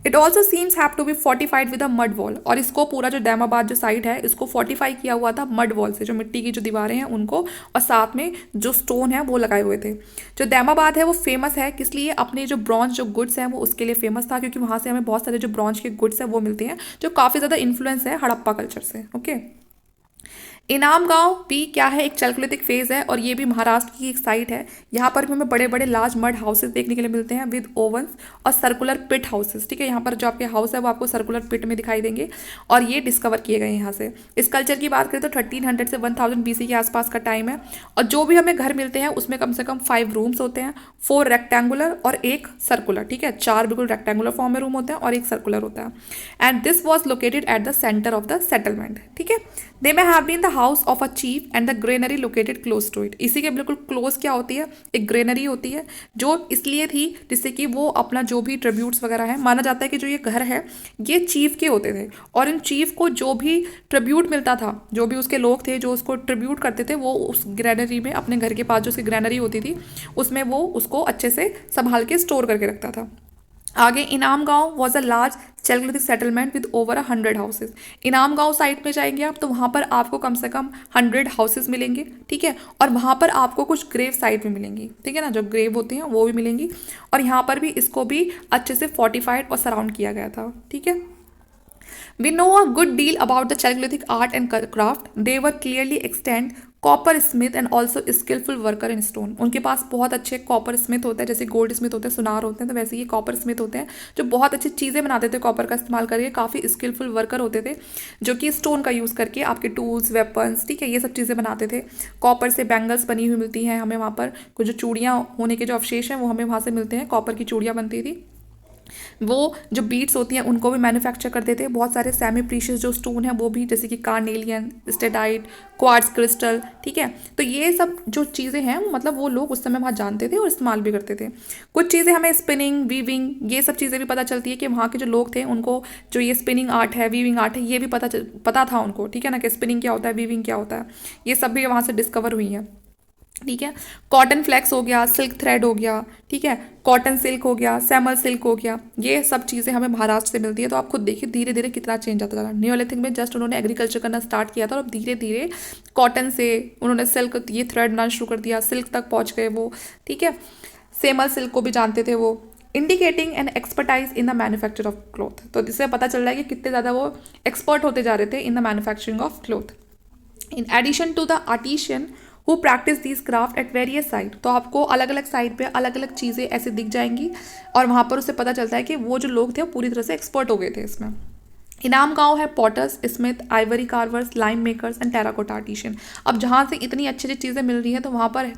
It also seems have to be fortified with a mud wall, और इसको पूरा जो डैमाबाद जो साइड है इसको फोर्टिफाई किया हुआ था मड वॉल से, जो मिट्टी की जो दीवारें हैं उनको, और साथ में जो स्टोन है वो लगाए हुए थे। जो डैमाबाद है वो फेमस है किस लिए, अपने जो ब्रॉन्ज जो गुड्स हैं वो उसके लिए फेमस था, क्योंकि वहाँ से हमें बहुत सारे जो ब्रॉन्ज के गुड्स हैं वो मिलते हैं, जो काफ़ी ज़्यादा इन्फ्लुएंस है हड़प्पा कल्चर से। ओके, इनाम गांव भी क्या है, एक चैल्कोलिथिक फेज है, और ये भी महाराष्ट्र की एक साइट है। यहाँ पर भी हमें बड़े बड़े लार्ज मड हाउसेस देखने के लिए मिलते हैं विद ओवंस और सर्कुलर पिट हाउसेस। ठीक है, यहाँ पर जो आपके हाउस है वो आपको सर्कुलर पिट में दिखाई देंगे, और ये डिस्कवर किए गए हैं यहाँ से। इस कल्चर की बात करें तो 1300 से 1000 BC के आसपास का टाइम है, और जो भी हमें घर मिलते हैं उसमें कम से कम 5 रूम्स होते हैं, 4 रेक्टेंगुलर और एक सर्कुलर। ठीक है, 4 बिल्कुल रेक्टेंगुलर फॉर्म में रूम होते हैं और एक सर्कुलर होता है। And this was located at the centre of the settlement. ठीक है, they may have been the house of a chief and the granary located close to it. इसी के बिल्कुल क्लोज क्या होती है, एक ग्रेनरी होती है, जो इसलिए थी जिससे कि वो अपना जो भी ट्रिब्यूट्स वगैरह है, माना जाता है कि जो ये घर है ये चीफ के होते थे, और इन चीफ को जो भी ट्रिब्यूट मिलता था, जो भी उसके लोग थे जो उसको ट्रिब्यूट करते थे, वो उस ग्रेनरी में अपने घर के पास जो उसकी ग्रेनरी होती थी उसमें वो उसको अच्छे से संभाल के स्टोर करके रखता था। आगे, इनाम गांव was a large Chalcolithic settlement with over 100 houses. इनाम गांव साइट में जाएंगे आप तो वहाँ पर आपको कम से कम 100 हाउसेज मिलेंगे। ठीक है, और वहाँ पर आपको कुछ ग्रेव साइट भी मिलेंगी। ठीक है ना, जो ग्रेव होती हैं वो भी मिलेंगी, और यहाँ पर भी इसको भी अच्छे से फोर्टिफाइड और सराउंड किया गया था। ठीक है, we know a good deal about the Chalcolithic art and craft. They were clearly extant copper smith and also skilful worker in stone. उनके पास बहुत अच्छे कॉपर स्मिथ होते हैं, जैसे गोल्ड स्मिथ होते हैं, सुनार होते हैं, तो वैसे ये कॉपर स्मिथ होते हैं जो बहुत अच्छी चीज़ें बनाते थे कॉपर का इस्तेमाल करके। काफ़ी स्किलफुल वर्कर होते थे जो कि स्टोन का यूज़ करके आपके टूल्स, वेपन्स, ठीक है, ये सब चीज़ें बनाते थे। कॉपर से बैंगल्स बनी हुई मिलती हैं हमें वहाँ पर, कुछ जो चूड़ियाँ होने के जो अवशेष हैं वो हमें वहाँ से मिलते हैं, कॉपर की चूड़ियाँ बनती थी। वो जो बीट्स होती हैं उनको भी मैन्युफैक्चर करते थे। बहुत सारे सेमी प्रीशियस जो स्टोन है वो भी, जैसे कि कार्नेलियन, स्टेडाइट, क्वार्ट्ज क्रिस्टल। ठीक है, तो ये सब जो चीज़ें हैं मतलब वो लोग उस समय वहाँ जानते थे और इस्तेमाल भी करते थे। कुछ चीज़ें हमें स्पिनिंग, वीविंग, ये सब चीज़ें भी पता चलती है कि वहाँ के जो लोग थे उनको जो ये स्पिनिंग आर्ट है, वीविंग आर्ट है, ये भी पता था उनको। ठीक है ना, कि स्पिनिंग क्या होता है, वीविंग क्या होता है, ये सब भी वहाँ से डिस्कवर हुई है। ठीक है, कॉटन फ्लैक्स हो गया, सिल्क थ्रेड हो गया, ठीक है, कॉटन सिल्क हो गया, सैमल सिल्क हो गया, ये सब चीज़ें हमें महाराष्ट्र से मिलती है। तो आप खुद देखिए धीरे धीरे कितना चेंज आता था। नियोलिथिक में जस्ट उन्होंने एग्रीकल्चर करना स्टार्ट किया था, और अब धीरे धीरे कॉटन से उन्होंने सिल्क, ये थ्रेड बनाना शुरू कर दिया, सिल्क तक पहुँच गए वो। ठीक है, सेमल सिल्क को भी जानते थे वो। Indicating an expertise in the manufacture of cloth, तो इससे पता चल रहा है कि कितने ज़्यादा वो एक्सपर्ट होते जा रहे थे in the manufacturing of cloth. In addition to the artisan who practice this craft at various site, तो आपको अलग अलग साइट पे अलग अलग चीज़ें ऐसे दिख जाएंगी, और वहाँ पर उससे पता चलता है कि वो जो लोग थे वो पूरी तरह से एक्सपर्ट हो गए थे इसमें। इनाम गांव है potters, smiths, ivory carvers, lime makers and terracotta artisan. अब जहाँ से इतनी अच्छी अच्छी चीज़ें मिल रही हैं तो वहाँ पर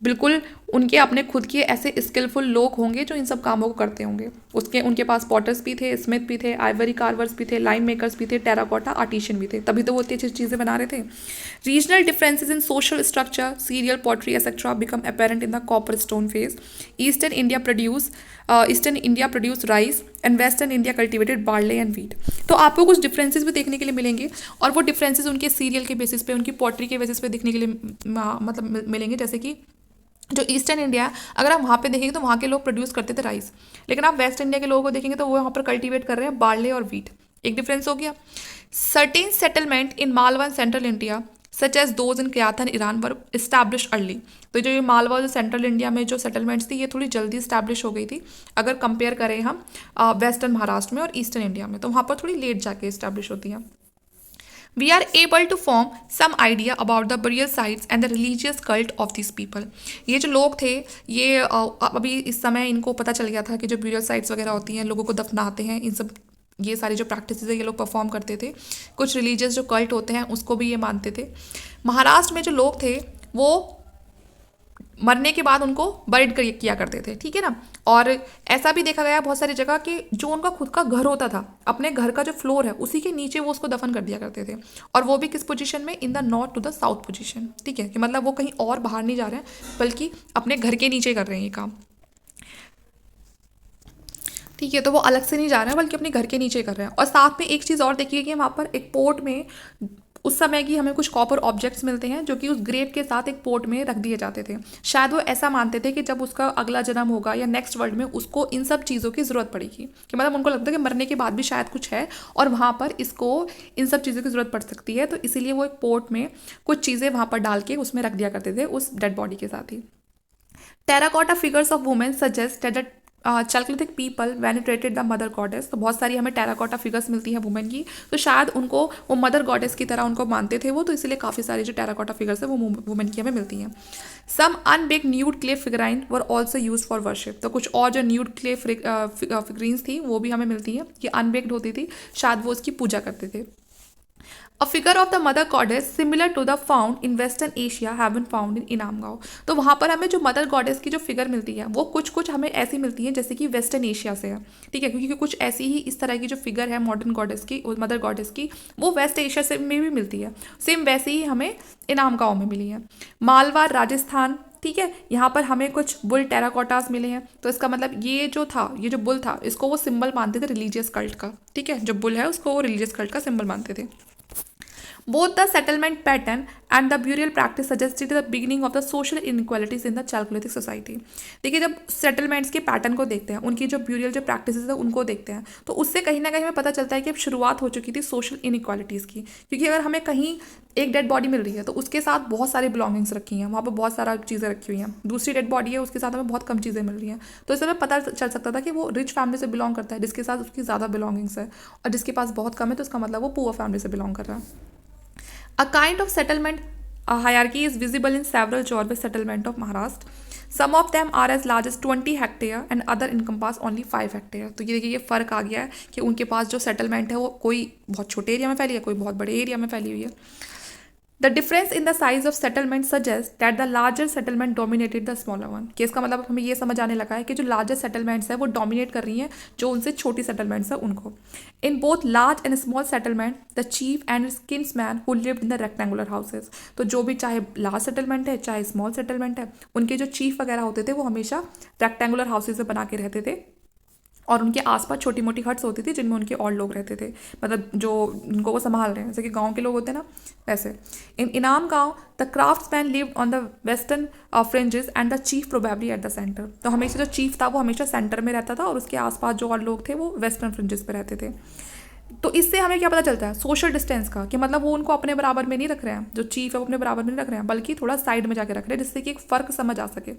बिल्कुल उनके अपने खुद के ऐसे स्किलफुल लोग होंगे जो इन सब कामों को करते होंगे। उनके पास पॉटर्स भी थे, स्मिथ भी थे, आइवरी कार्वर्स भी थे, लाइम मेकर्स भी थे, टेराकोटा आर्टिशियन भी थे, तभी तो वो इतनी अच्छी चीज़ें बना रहे थे। Regional differences in social structure, serial, pottery etcetera become apparent in the copper stone phase. Eastern India produce rice and western India cultivated barley and wheat. तो आपको कुछ डिफरेंसेस भी देखने के लिए मिलेंगे, और वो डिफरेंसेस उनके सीरियल के बेसिस पे, उनकी पॉटरी के बेसिस पे देखने के लिए मतलब मिलेंगे। जैसे कि जो ईस्टर्न इंडिया है, अगर आप वहाँ पे देखेंगे तो वहाँ के लोग प्रोड्यूस करते थे राइस, लेकिन आप वेस्ट इंडिया के लोगों को देखेंगे तो वो वहाँ पर कल्टीवेट कर रहे हैं बार्ले और वीट। एक डिफरेंस हो गया। Certain settlement in Malwa and central India such as those in Kayatha Eran were establish early. तो जो ये मालवा जो सेंट्रल इंडिया में जो सेटलमेंट्स थी ये थोड़ी जल्दी इस्टेब्लिश हो गई थी अगर कंपेयर करें हम वेस्टर्न महाराष्ट्र में और ईस्टर्न इंडिया में, तो वहाँ पर थोड़ी लेट जाके इस्टेब्लिश होती है। We are able to form some idea about the burial sites and the religious cult of these people. ये जो लोग थे ये अभी इस समय इनको पता चल गया था कि जो burial sites वगैरह होती हैं, लोगों को दफनाते हैं, इन सब ये सारी जो प्रैक्टिस है ये लोग परफॉर्म करते थे। कुछ रिलीजियस जो कल्ट होते हैं उसको भी ये मानते थे। महाराष्ट्र में जो लोग थे वो मरने के बाद उनको बरिड किया करते थे, ठीक है ना। और ऐसा भी देखा गया बहुत सारी जगह कि जो उनका खुद का घर होता था, अपने घर का जो फ्लोर है उसी के नीचे वो उसको दफन कर दिया करते थे, और वो भी किस पोजीशन में, in the north to the south position. ठीक है, कि मतलब वो कहीं और बाहर नहीं जा रहे हैं बल्कि अपने घर के नीचे कर रहे हैं ये काम। ठीक है, तो वो अलग से नहीं जा रहे हैं बल्कि अपने घर के नीचे कर रहे हैं। और साथ में एक चीज़ और देखिए कि वहाँ पर एक पोर्ट में उस समय की हमें कुछ कॉपर ऑब्जेक्ट्स मिलते हैं जो कि उस ग्रेव के साथ एक पोर्ट में रख दिए जाते थे। शायद वो ऐसा मानते थे कि जब उसका अगला जन्म होगा या नेक्स्ट वर्ल्ड में उसको इन सब चीज़ों की ज़रूरत पड़ेगी, कि मतलब उनको लगता है कि मरने के बाद भी शायद कुछ है और वहाँ पर इसको इन सब चीज़ों की ज़रूरत पड़ सकती है, तो इसीलिए वो एक पोर्ट में कुछ चीज़ें वहाँ पर डाल के उसमें रख दिया करते थे उस डेड बॉडी के साथ ही। Terracotta figures of women suggest that chalcolithic people venerated the mother goddess. तो बहुत सारी हमें टेराकोटा फिगर्स मिलती है वुमेन की, तो शायद उनको वो मदर गॉडेस की तरह उनको मानते थे वो, तो इसीलिए काफ़ी सारी जो टेराकोटा फिगर्स है वो वुमेन की हमें मिलती हैं। Some unbaked nude clay figurine were also use for worship. तो कुछ और जो न्यूड क्ले फिगरीन्स थी वो भी हमें मिलती हैं, ये अनबेक्ड होती थी, शायद वो उसकी पूजा करते थे। A figure of the mother goddess similar to the found in Western Asia have been found in Inamgaon. तो वहाँ पर हमें जो मदर गॉडेस की जो फिगर मिलती है वो कुछ कुछ हमें ऐसी मिलती है जैसे कि वेस्टर्न एशिया से है, ठीक है, क्योंकि कुछ ऐसी ही इस तरह की जो फिगर है मॉडर्न गॉडेस की, मदर गॉडेस की, वो वेस्ट एशिया से में भी मिलती है। सेम वैसे ही हमें इनामगांव में मिली है। मालवार राजस्थान, ठीक है, यहाँ पर हमें कुछ बुल टेराकोटास मिले हैं। तो इसका मतलब ये जो था, ये जो बुल था, इसको वो सिंबल मानते थे रिलीजियस कल्ट का, ठीक है, जो बुल है उसको वो रिलीजियस कल्ट का सिंबल मानते थे। Both the settlement pattern and the burial practice suggested the beginning of the social inequalities in the Chalcolithic society। देखिए, जब सेटलमेंट्स के पैटर्न को देखते हैं, उनकी जो ब्यूरियल जो प्रैक्टिसेस है उनको देखते हैं, तो उससे कहीं ना कहीं हमें पता चलता है कि अब शुरुआत हो चुकी थी सोशल इनइक्वालिटीज़ की। क्योंकि अगर हमें कहीं एक डेड बॉडी मिल रही है तो उसके साथ बहुत सारी बिलोंगिंग्स रखी हैं, वहाँ पर बहुत सारा चीज़ें रखी हुई हैं। दूसरी डेड बॉडी है, उसके साथ हमें बहुत कम चीज़ें मिल रही हैं, तो इससे हमें पता चल सकता था कि वो रिच फैमिली से बिलोंग करता है जिसके साथ उसकी ज़्यादा बिलोंगिंग्स है, और जिसके पास बहुत कम है तो उसका मतलब वो पुअर फैमिली से बिलोंग कर रहा है। A kind of settlement hierarchy is visible in several Jorve settlement of Maharashtra. Some of them are as large as 20 hectare and other encompass only 5 hectare। तो ये देखिए, ये फ़र्क आ गया है कि उनके पास जो सेटलमेंट है वो कोई बहुत छोटे एरिया में फैली है, कोई बहुत बड़े एरिया में फैली हुई है। The difference in the size of settlement suggests that the larger settlement dominated the smaller one। कि इसका मतलब हमें ये समझ आने लगा है कि जो लार्जर सेटलमेंट्स है वो डोमिनेट कर रही हैं जो उनसे छोटी सेटलमेंट्स है उनको। In both large and small settlement the cheap and Kingsman who lived in the rectangular houses. तो जो भी चाहे लार्ज सेटलमेंट है चाहे स्मॉल सेटलमेंट है, उनके जो चीफ वगैरह होते थे वो हमेशा रेक्टेंगुलर हाउसेज में बना के रहते थे, और उनके आसपास छोटी मोटी हट्स होती थी जिनमें उनके और लोग रहते थे, मतलब जो उनको वो संभाल रहे हैं, जैसे कि गांव के लोग होते हैं ना वैसे। इन इनाम गांव the craftsman lived on the western fringes and the chief probably eight the centre. तो हमेशा जो चीफ था वो हमेशा सेंटर में रहता था और उसके आसपास जो और लोग थे वो वेस्टर्न फ्रिंजेस पे रहते थे। तो इससे हमें क्या पता चलता है सोशल डिस्टेंस का, कि मतलब वो उनको अपने बराबर में नहीं रख रहे हैं, जो चीफ है वो अपने बराबर में नहीं रख रहे हैं, बल्कि थोड़ा साइड में जाके रख रहे हैं, जिससे कि एक फ़र्क समझ आ सके।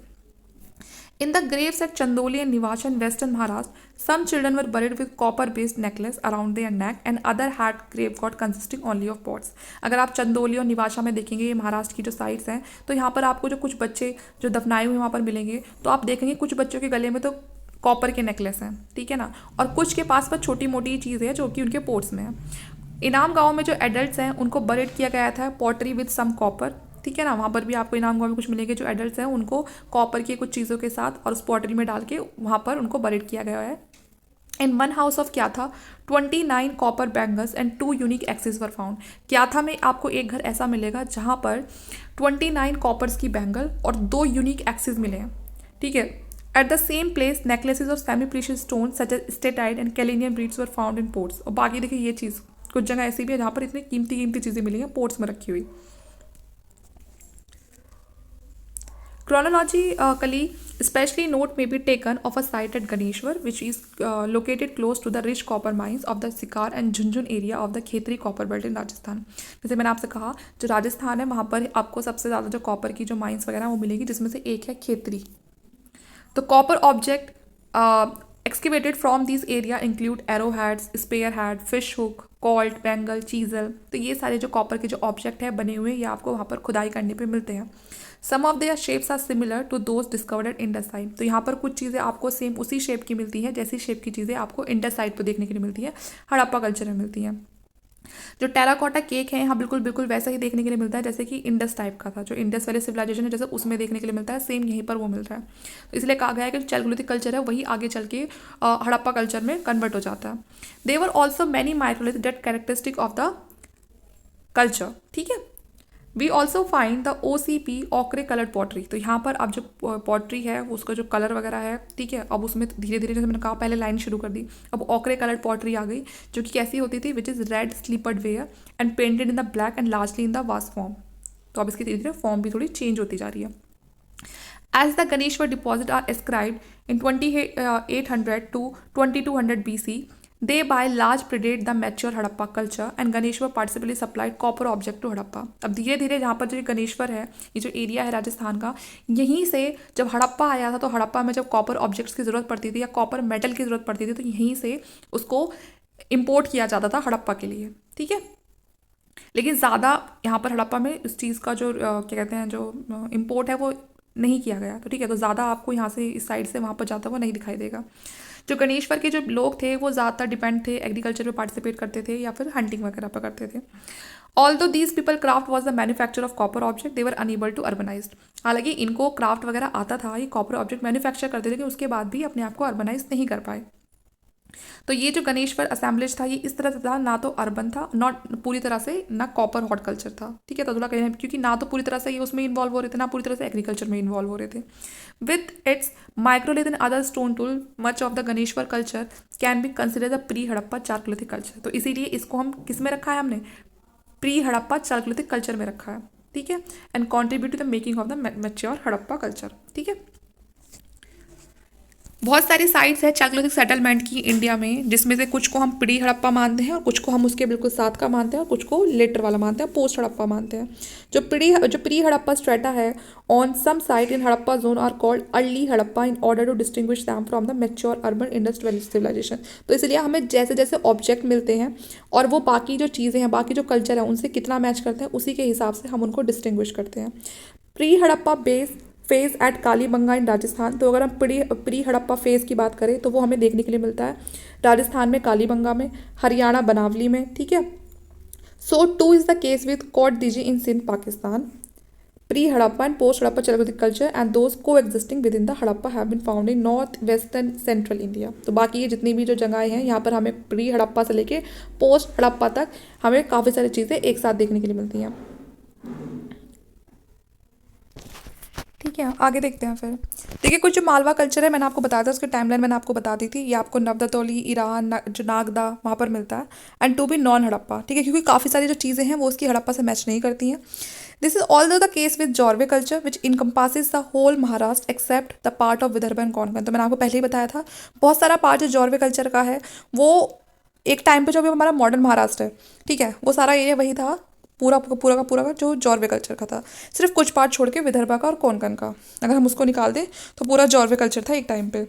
In the graves at Chandoli and Nivasha in western Maharashtra, some children were buried with copper-based necklace around their neck and other had grave god consisting only of pots। अगर आप चंदोली और निवाशा में देखेंगे, ये महाराष्ट्र की जो साइट्स हैं, तो यहाँ पर आपको जो कुछ बच्चे जो दफनाए हुए वहाँ पर मिलेंगे, तो आप देखेंगे कुछ बच्चों के गले में तो कॉपर के नेकलेस हैं, ठीक है ना, और कुछ के पास बस छोटी मोटी चीज़ है जो कि उनके पोर्ट्स में है। इनाम गाँव में जो एडल्ट्स हैं उनको बरेड किया गया था पॉटरी विद सम कॉपर, ठीक है ना, वहाँ पर भी आपको इनाम गाँव में कुछ मिलेंगे, जो एडल्ट्स हैं उनको कॉपर की कुछ चीज़ों के साथ और उस पॉटरी में डाल के वहाँ पर उनको बरेड किया गया है। इन वन हाउस ऑफ क्या था 29 copper bangles and 2 unique axes were found. क्या था में आपको एक घर ऐसा मिलेगा जहाँ पर 29 कॉपर्स की बैंगल और 2 यूनिक एक्सेस मिले हैं, ठीक है। At the same place necklaces of semi precious stone such as steatite and carnelian beads were found in pots. और बाकी देखिए ये चीज़ कुछ जगह ऐसी भी है जहाँ पर इतनी कीमती कीमती चीज़ें मिली हैं पोर्ट्स में रखी हुई। Chronologically, especially note may be taken of a site at Ganeshwar, which is located close to the rich copper mines of the Sikar and Jhunjhunu area of the Khetri copper belt in Rajasthan। जैसे मैंने आपसे कहा जो राजस्थान है वहाँ पर आपको सबसे ज़्यादा जो कॉपर की जो माइंस वगैरह वो मिलेगी, जिसमें से एक है खेतरी। तो copper object excavated from these area include arrowheads, spearhead, fish hook, Colt, bangle, chisel. तो ये सारे जो कॉपर के जो ऑब्जेक्ट है बने हुए ये आपको वहाँ पर खुदाई करने पे मिलते हैं। Some of their shapes are similar to those discovered at Indus site. तो यहाँ पर कुछ चीज़ें आपको सेम उसी शेप की मिलती है जैसी शेप की चीज़ें आपको इंडस साइड पर देखने के लिए मिलती है, हड़प्पा कल्चर में मिलती हैं। जो टेराकोटा केक है यहाँ बिल्कुल बिल्कुल वैसा ही देखने के लिए मिलता है जैसे कि इंडस टाइप का था, जो इंडस वाले सिविलाइजेशन है जैसे उसमें देखने के लिए मिलता है, सेम यहीं पर वो मिल रहा है। तो इसलिए कहा गया है कि जो चैलकोलिथिक कल्चर है वही आगे चल के हड़प्पा कल्चर में कन्वर्ट हो जाता है। There also many microlith that characteristic of the culture, ठीक है। We also find the OCP ochre coloured pottery. तो यहाँ पर अब जो पॉटरी है उसका जो कलर वगैरह है, ठीक है, अब उसमें धीरे धीरे, जैसे मैंने कहा पहले लाइन शुरू कर दी, अब ऑकरे कलर्ड पॉटरी आ गई जो कि कैसी होती थी, which is red slipped ware and painted in the black and largely in the vast form. तो अब इसकी धीरे धीरे फॉर्म भी थोड़ी चेंज होती जा रही है। As the Ganeshwar deposit are ascribed in 2800 to 2200 BC, they by large predate the mature Harappa culture and Ganeshwar participated supplied copper object to Harappa। अब धीरे धीरे जहाँ पर जो गणेश्वर है, ये जो एरिया है राजस्थान का, यहीं से जब हड़प्पा आया था तो हड़प्पा में जब कॉपर ऑब्जेक्ट्स की ज़रूरत पड़ती थी या कॉपर मेटल की ज़रूरत पड़ती थी तो यहीं से उसको इम्पोर्ट किया जाता था हड़प्पा के लिए, ठीक है। लेकिन ज़्यादा यहाँ पर हड़प्पा में इस चीज़ का जो क्या कहते हैं, जो इम्पोर्ट है वो नहीं किया गया, तो ठीक है, तो ज़्यादा आपको यहाँ से इस साइड से वहाँ पर जाता हुआ नहीं दिखाई देगा। जो गणेश्वर के जो लोग थे वो ज़्यादातर डिपेंड थे, एग्रीकल्चर में पार्टिसिपेट करते थे या फिर हंटिंग वगैरह पर करते थे। Although these people craft was the manufacture of copper object they were unable to urbanise. हालांकि इनको क्राफ्ट वगैरह आता था, ये कॉपर ऑब्जेक्ट मैन्युफैक्चर करते थे, लेकिन उसके बाद भी अपने आप को अर्बनाइज नहीं कर पाए। तो ये जो गणेश्वर असेंबलेज था ये इस तरह से था, ना तो अर्बन था, नॉट पूरी तरह से, ना कॉपर हॉर्टिकल्चर था, ठीक है। तो थोड़ा कहीं, क्योंकि ना तो पूरी तरह से ये उसमें इन्वॉल्व हो रहे थे, ना पूरी तरह से एग्रीकल्चर में इन्वॉल्व हो रहे थे। With its microlith and other stone tool much of the Ganeshwar culture can be consider the pre Harappa chalcolithic culture. तो इसीलिए इसको हम किस में रखा है, हमने प्री हड़प्पा चारकोलिथिक कल्चर में रखा है, ठीक है। And contribute to the making of the mature Harappa culture, ठीक है। बहुत सारी साइट्स है चारकोलिथिक सेटलमेंट की इंडिया में, जिसमें से कुछ को हम प्री हड़प्पा मानते हैं और कुछ को हम उसके बिल्कुल साथ का मानते हैं और कुछ को लेटर वाला मानते हैं, पोस्ट हड़प्पा मानते हैं। जो प्री हड़प्पा स्ट्रेटा है on some site in Harappa zone are called early Harappa in order to distinguish them from the mature urban industrial civilisation. तो इसलिए हमें जैसे जैसे ऑब्जेक्ट मिलते हैं और वो बाकी जो चीज़ें हैं, बाकी जो कल्चर है उनसे कितना मैच करते हैं, उसी के हिसाब से हम उनको डिस्टिंग्विश करते हैं। Pre Harappa base phase at Kalibangan in Rajasthan. तो अगर हम प्री हड़प्पा फेज़ की बात करें तो वो हमें देखने के लिए मिलता है राजस्थान में कालीबंगा में, हरियाणा बनावली में, ठीक है। So too is the case with Kot Diji in Sindh Pakistan. Pre Harappa and post Harappa chalcolithic culture and those coexisting within the Harappa have been found in north western central India. तो बाकी ये जितनी भी जो जगहें हैं यहाँ पर हमें प्री हड़प्पा से लेके पोस्ट हड़प्पा तक हमें काफ़ी सारी चीज़ें एक साथ देखने के लिए मिलती हैं, ठीक है। आगे देखते हैं फिर। देखिए कुछ जो मालवा कल्चर है मैंने आपको बताया था, उसकी टाइमलाइन मैंने आपको बता दी थी। ये आपको नवदतौली, ईरान, जो नागदा वहाँ पर मिलता है। And to be non Harappa, ठीक है, क्योंकि काफ़ी सारी जो चीज़ें हैं वो उसकी हड़प्पा से मैच नहीं करती हैं। This is also the case with Jorwe culture which encompasses the whole Maharashtra except the part of Vidarbha and Konkan. तो मैंने आपको पहले ही बताया था बहुत सारा पार्ट जो जॉर्वे कल्चर का है वो एक टाइम पे जो भी हमारा मॉडर्न महाराष्ट्र है, ठीक है, वो सारा एरिया वही था, पूरा पूरा का पूरा का जो जॉर्वे कल्चर का था। सिर्फ कुछ पार्ट छोड़ के विदर्भा का और कोंकण का, अगर हम उसको निकाल दें तो पूरा जॉर्वे कल्चर था एक टाइम पे।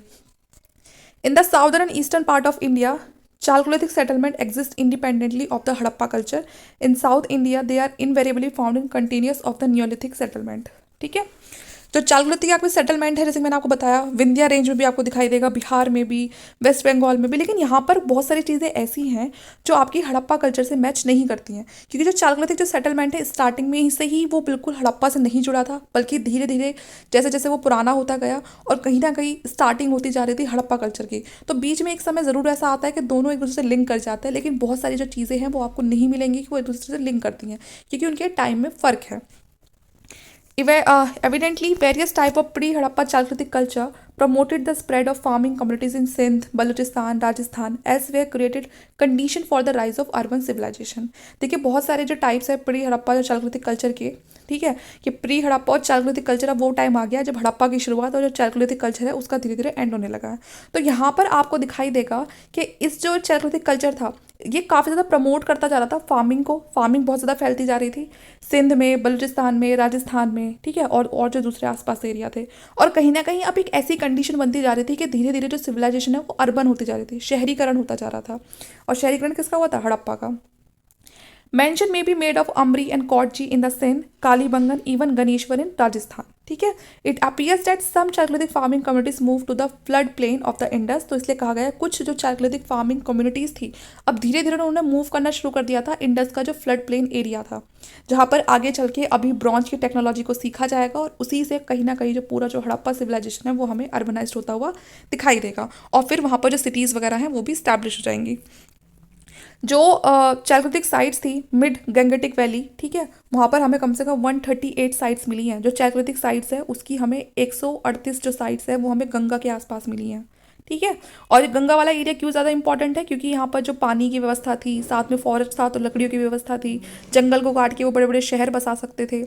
In the southern and eastern part of India chalcolithic settlement exist independently of the Harappa culture. In south India they are invariably found in continuous of the neolithic settlement, ठीक है। जो चारकोलिथिक आपकी settlement है, जैसे मैंने आपको बताया, विंध्या रेंज में भी आपको दिखाई देगा, बिहार में भी, वेस्ट बंगाल में भी, लेकिन यहाँ पर बहुत सारी चीज़ें ऐसी हैं जो आपकी हड़प्पा कल्चर से मैच नहीं करती हैं, क्योंकि जो चारकोलिथिक जो सेटलमेंट है स्टार्टिंग में ही से ही वो बिल्कुल हड़प्पा से नहीं जुड़ा था, बल्कि धीरे धीरे जैसे जैसे वो पुराना होता गया और कहीं ना कहीं स्टार्टिंग होती जा रही थी हड़प्पा कल्चर की। तो बीच में एक समय ज़रूर ऐसा आता है कि दोनों एक दूसरे से लिंक कर जाते हैं, लेकिन बहुत सारी जो चीज़ें हैं वो आपको नहीं मिलेंगी कि वो एक दूसरे से लिंक करती हैं, क्योंकि उनके टाइम में फ़र्क है। Evidently, various type of pre-Harappa Chalcolithic culture promoted the spread of farming communities in Sindh, Balochistan, Rajasthan, as were created condition for the rise of urban civilization। देखिए बहुत सारे जो टाइप्स है प्री हड़प्पा जो चारकोलिथिक कल्चर के, ठीक है, कि प्री हड़प्पा और चारकोलिथिक कल्चर अब वो टाइम आ गया जब हड़प्पा की शुरुआत और जो चारकोलिथिक कल्चर है उसका धीरे धीरे एंड होने लगा है। तो यहाँ पर आपको दिखाई देगा कि इस जो चारकोलिथिक कल्चर था ये काफ़ी ज़्यादा प्रमोट करता जा रहा था फार्मिंग को, फार्मिंग बहुत ज़्यादा फैलती जा रही थी सिंध में, बलूचिस्तान में, राजस्थान में, ठीक है, और जो दूसरे आसपास एरिया थे। और कहीं ना कहीं अब एक ऐसी कंडीशन बनती जा रही थी कि धीरे धीरे जो सिविलाइजेशन है वो अर्बन होती जा रही थी, शहरीकरण होता जा रहा था। और शहरीकरण किसका हुआ था? हड़प्पा का। Mention may be made of Amri and Kotji in the Sindh, Kalibangan, even Ganeshwar in Rajasthan, ठीक है। It appears that some Chalcolithic farming communities moved to the flood plain of the Indus। तो इसलिए कहा गया कुछ जो Chalcolithic farming communities थी अब धीरे धीरे उन्होंने मूव करना शुरू कर दिया था इंडस का जो फ्लड प्लेन एरिया था, जहाँ पर आगे चल के अभी ब्रॉन्ज की टेक्नोलॉजी को सीखा जाएगा और उसी से कहीं ना कहीं जो पूरा जो हड़प्पा सिविलाइजेशन है वो हमें अर्बनाइज होता हुआ दिखाई देगा और फिर वहाँ पर जो सिटीज़ वगैरह हैं वो भी स्टैब्लिश हो जाएंगी। जो चैल्कोलिथिक साइट्स थी मिड गंगेटिक वैली, ठीक है, वहाँ पर हमें कम से कम 138 साइट्स मिली हैं। जो चैल्कोलिथिक साइट्स है उसकी हमें 138 जो साइट्स है वो हमें गंगा के आसपास मिली हैं, ठीक है। और ये गंगा वाला एरिया क्यों ज़्यादा इंपॉर्टेंट है, क्योंकि यहाँ पर जो पानी की व्यवस्था थी, साथ में फॉरेस्ट था तो लकड़ियों की व्यवस्था थी, जंगल को काट के वो बड़े बड़े शहर बसा सकते थे।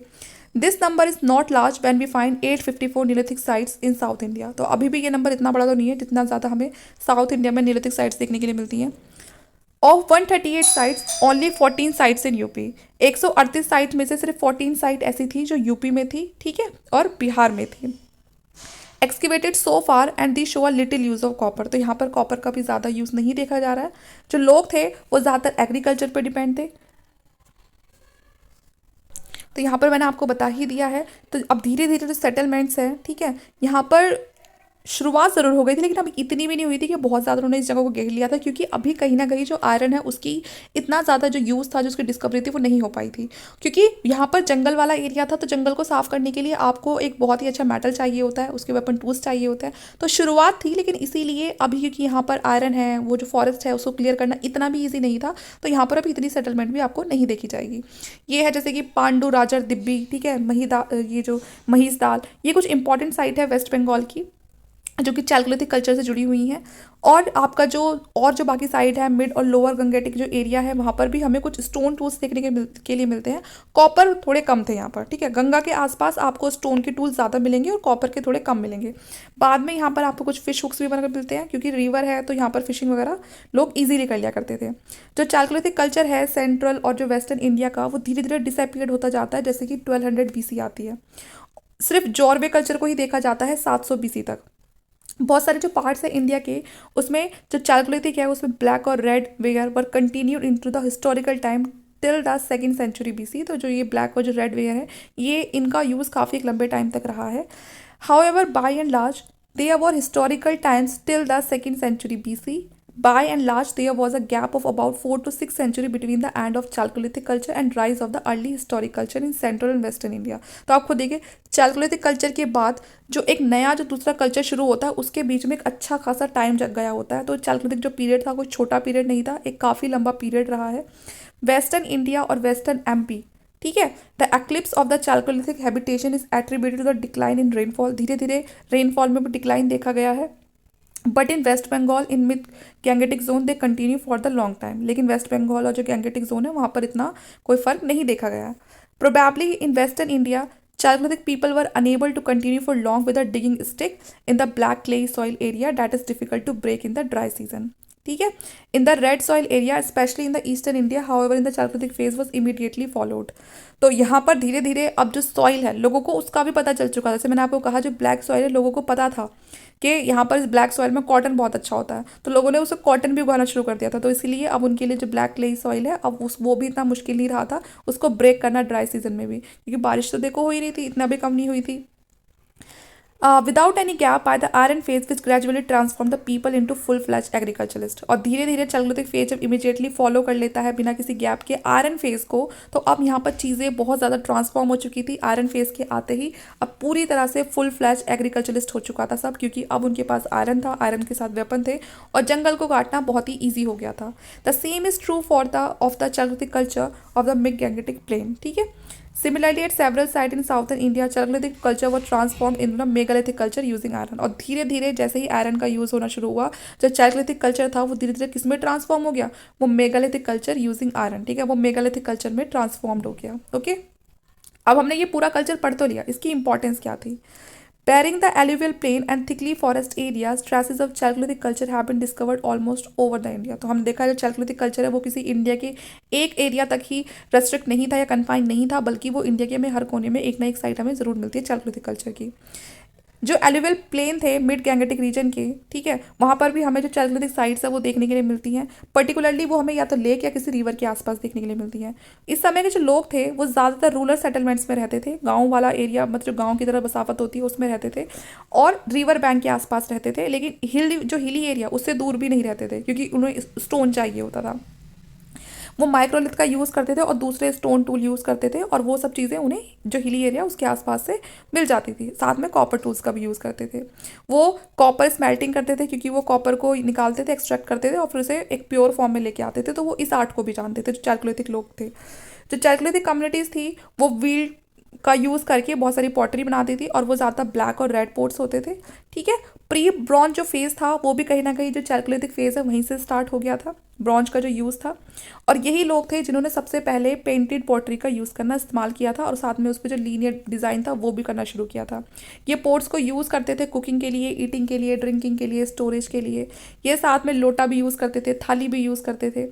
This number is not large when we find 854 neolithic sites in south India. तो अभी भी ये नंबर इतना बड़ा तो नहीं है जितना ज़्यादा हमें साउथ इंडिया में नीलोथिक साइट्स देखने के लिए मिलती हैं। Of 138 sites only 14 sites in UP. 138 site में से सिर्फ 14 साइट ऐसी थी जो यूपी में थी, ठीक है, और बिहार में थी। Excavated so far and the show a little use of copper. तो यहाँ पर कॉपर का भी ज़्यादा यूज़ नहीं देखा जा रहा है। जो लोग थे वो ज़्यादातर एग्रीकल्चर पर डिपेंड थे। तो यहाँ पर मैंने आपको बता ही दिया है। तो अब धीरे धीरे जो सेटलमेंट्स हैं, ठीक है, यहाँ पर शुरुआत ज़रूर हो गई थी लेकिन अभी इतनी भी नहीं हुई थी कि बहुत ज़्यादा उन्होंने इस जगह को घेर लिया था, क्योंकि अभी कहीं ना कहीं जो आयरन है उसकी इतना ज़्यादा जो यूज़ था, जो उसकी डिस्कवरी थी, वो नहीं हो पाई थी। क्योंकि यहाँ पर जंगल वाला एरिया था तो जंगल को साफ़ करने के लिए आपको एक बहुत ही अच्छा मेटल चाहिए होता है, उसके वेपन टूल्स चाहिए होते हैं। तो शुरुआत थी, लेकिन इसीलिए अभी क्योंकि यहाँ पर आयरन है, वो जो फॉरेस्ट है उसको क्लियर करना इतना भी ईजी नहीं था, तो यहाँ पर अभी इतनी सेटलमेंट भी आपको नहीं देखी जाएगी। ये है जैसे कि पांडु राजर दिब्बी, ठीक है, महिदा, ये जो महिषदाल, ये कुछ इंपॉर्टेंट साइट है वेस्ट बंगाल की जो कि चैल्कोलिथिक कल्चर से जुड़ी हुई हैं। और आपका जो बाकी साइड है मिड और लोअर गंगेटिक जो एरिया है, वहाँ पर भी हमें कुछ स्टोन टूल्स देखने के लिए मिलते हैं। कॉपर थोड़े कम थे यहाँ पर, ठीक है। गंगा के आसपास आपको स्टोन के टूल्स ज़्यादा मिलेंगे और कॉपर के थोड़े कम मिलेंगे। बाद में यहाँ पर आपको कुछ फिश हुक्स भी बनकर मिलते हैं, क्योंकि रिवर है तो यहाँ पर फिशिंग वगैरह लोग ईजिली कर लिया करते थे। जो चैल्कोलिथिक कल्चर है सेंट्रल और जो वेस्टर्न इंडिया का, वो धीरे धीरे डिसअपियर्ड होता जाता है, जैसे कि 1200 BC आती है। सिर्फ जॉर्वे कल्चर को ही देखा जाता है 700 BC तक। बहुत सारे जो पार्ट्स हैं इंडिया के, उसमें जो चैल्कोलिथिक है उसमें ब्लैक और red ware were continued into the historical time till the 2nd century BC। तो जो ये ब्लैक और जो रेड वेयर है, ये इनका यूज़ काफ़ी एक लंबे टाइम तक रहा है। However by and large there were historical times till the 2nd century BC. By and large, there was a gap of about 4 to 6 century between the end of Chalcolithic culture and rise of the early historic culture in central and western India. तो आपको देखिए Chalcolithic culture के बाद जो एक नया जो दूसरा कल्चर शुरू होता है, उसके बीच में एक अच्छा खासा टाइम जग गया होता है। तो Chalcolithic जो पीरियड था कोई छोटा पीरियड नहीं था, एक काफ़ी लंबा पीरियड रहा है। वेस्टर्न इंडिया और वेस्टर्न MP, ठीक है, the eclipse of the chalcolithic habitation is attributed to the decline in rainfall. धीरे धीरे रेनफॉल में भी डिक्लाइन देखा गया है। But in West Bengal in mid Gangetic zone they continue for the long time. लेकिन वेस्ट बंगाल और जो गैंगेटिक जोन है वहाँ पर इतना कोई फर्क नहीं देखा गया है। Probably in western India Chalcolithic people were unable to continue for long with a digging stick in the black clay soil area that is difficult to break in the dry season. ठीक है, in the red soil area specially in the eastern India, however in the Chalcolithic phase was immediately followed. तो यहाँ पर धीरे धीरे अब जो soil है लोगों को उसका भी पता चल चुका है। जैसे मैंने आपको कहा जो ब्लैक सॉइल है, लोगों को पता था कि यहाँ पर इस ब्लैक सॉइल में कॉटन बहुत अच्छा होता है, तो लोगों ने उसे कॉटन भी उगाना शुरू कर दिया था। तो इसीलिए अब उनके लिए जो ब्लैक क्ले सॉइल है, अब वो भी इतना मुश्किल नहीं रहा था उसको ब्रेक करना ड्राई सीजन में भी, क्योंकि बारिश तो देखो हो ही रही थी, इतना भी कम नहीं हुई थी। Without any gap by the iron phase which gradually transform the people into full fledge agriculturist. और धीरे धीरे चैल्कोलिथिक फेज जब इमीडिएटली फॉलो कर लेता है बिना किसी गैप के आयरन फेज को, तो अब यहाँ पर चीज़ें बहुत ज़्यादा ट्रांसफॉर्म हो चुकी थी। आयरन फेज के आते ही अब पूरी तरह से फुल फ्लैज एग्रीकल्चरिस्ट हो चुका था सब, क्योंकि अब उनके पास आयरन था, आयरन के साथ वेपन थे और जंगल को काटना बहुत ही ईजी हो गया था। The same is true for the of the chalcolithic culture of the mid Gangetic plain, ठीक है। Similarly, at several sites in southern India, Chalcolithic culture was transformed into a megalithic culture using iron. और धीरे धीरे जैसे ही iron का use होना शुरू हुआ, जो चैल्कोलिथिक कल्चर था वो धीरे धीरे किस में ट्रांसफॉर्म हो गया, वो मेगालिथिक कल्चर यूजिंग आयरन, ठीक है, वो मेगालिथिक कल्चर में ट्रांसफॉर्म्ड हो गया। ओके, अब हमने ये पूरा कल्चर पढ़ तो लिया, इसकी इंपॉर्टेंस क्या थी। Bearing the alluvial plain and thickly forest areas, traces of Chalcolithic culture have been discovered almost over the India. तो हम देखा जो Chalcolithic culture है वो किसी इंडिया के एक एरिया तक ही रेस्ट्रिक्ट नहीं था या कन्फाइंड नहीं था, बल्कि वो इंडिया के में हर कोने में एक ना एक साइट हमें ज़रूर मिलती है Chalcolithic culture की। जो एलुवियल प्लेन थे मिड गैंगेटिक रीजन के, ठीक है, वहाँ पर भी हमें जो चैल्कोलिथिक साइट्स है वो देखने के लिए मिलती हैं। पर्टिकुलरली वो हमें या तो लेक या किसी रिवर के आसपास देखने के लिए मिलती हैं। इस समय के जो लोग थे वो ज़्यादातर रूरल सेटलमेंट्स में रहते थे, गाँव वाला एरिया, मतलब जो गाँव की तरह बसावत होती है उसमें रहते थे, और रिवर बैंक के आसपास रहते थे। लेकिन हिली एरिया उससे दूर भी नहीं रहते थे, क्योंकि उन्हें स्टोन चाहिए होता था। वो माइक्रोलिथ का यूज़ करते थे और दूसरे स्टोन टूल यूज़ करते थे, और वो सब चीज़ें उन्हें जो हिली एरिया उसके आसपास से मिल जाती थी। साथ में कॉपर टूल्स का भी यूज़ करते थे। वो कॉपर स्मेल्टिंग करते थे, क्योंकि वो कॉपर को निकालते थे, एक्सट्रैक्ट करते थे और फिर उसे एक प्योर फॉर्म में लेके आते थे। तो वो इस आर्ट को भी जानते थे जो चैल्कोलिथिक लोग थे। जो चैल्कोलिथिक कम्युनिटीज़ थी वो व्हील का यूज़ करके बहुत सारी पॉटरी बनाती थी, और वो ज़्यादा ब्लैक और रेड पोर्ट्स होते थे। ठीक है। प्री ब्रॉन्ज जो फेज़ था वो भी कहीं ना कहीं जो चैल्कोलिथिक फेज़ है वहीं से स्टार्ट हो गया था, ब्रॉन्ज का जो यूज़ था। और यही लोग थे जिन्होंने सबसे पहले पेंटेड पॉटरी का यूज़ करना इस्तेमाल किया था, और साथ में उस पर जो लीनियर डिज़ाइन था वो भी करना शुरू किया था। ये पोर्ट्स को यूज़ करते थे कुकिंग के लिए, ईटिंग के लिए, ड्रिंकिंग के लिए, स्टोरेज के लिए। ये साथ में लोटा भी यूज़ करते थे, थाली भी यूज़ करते थे।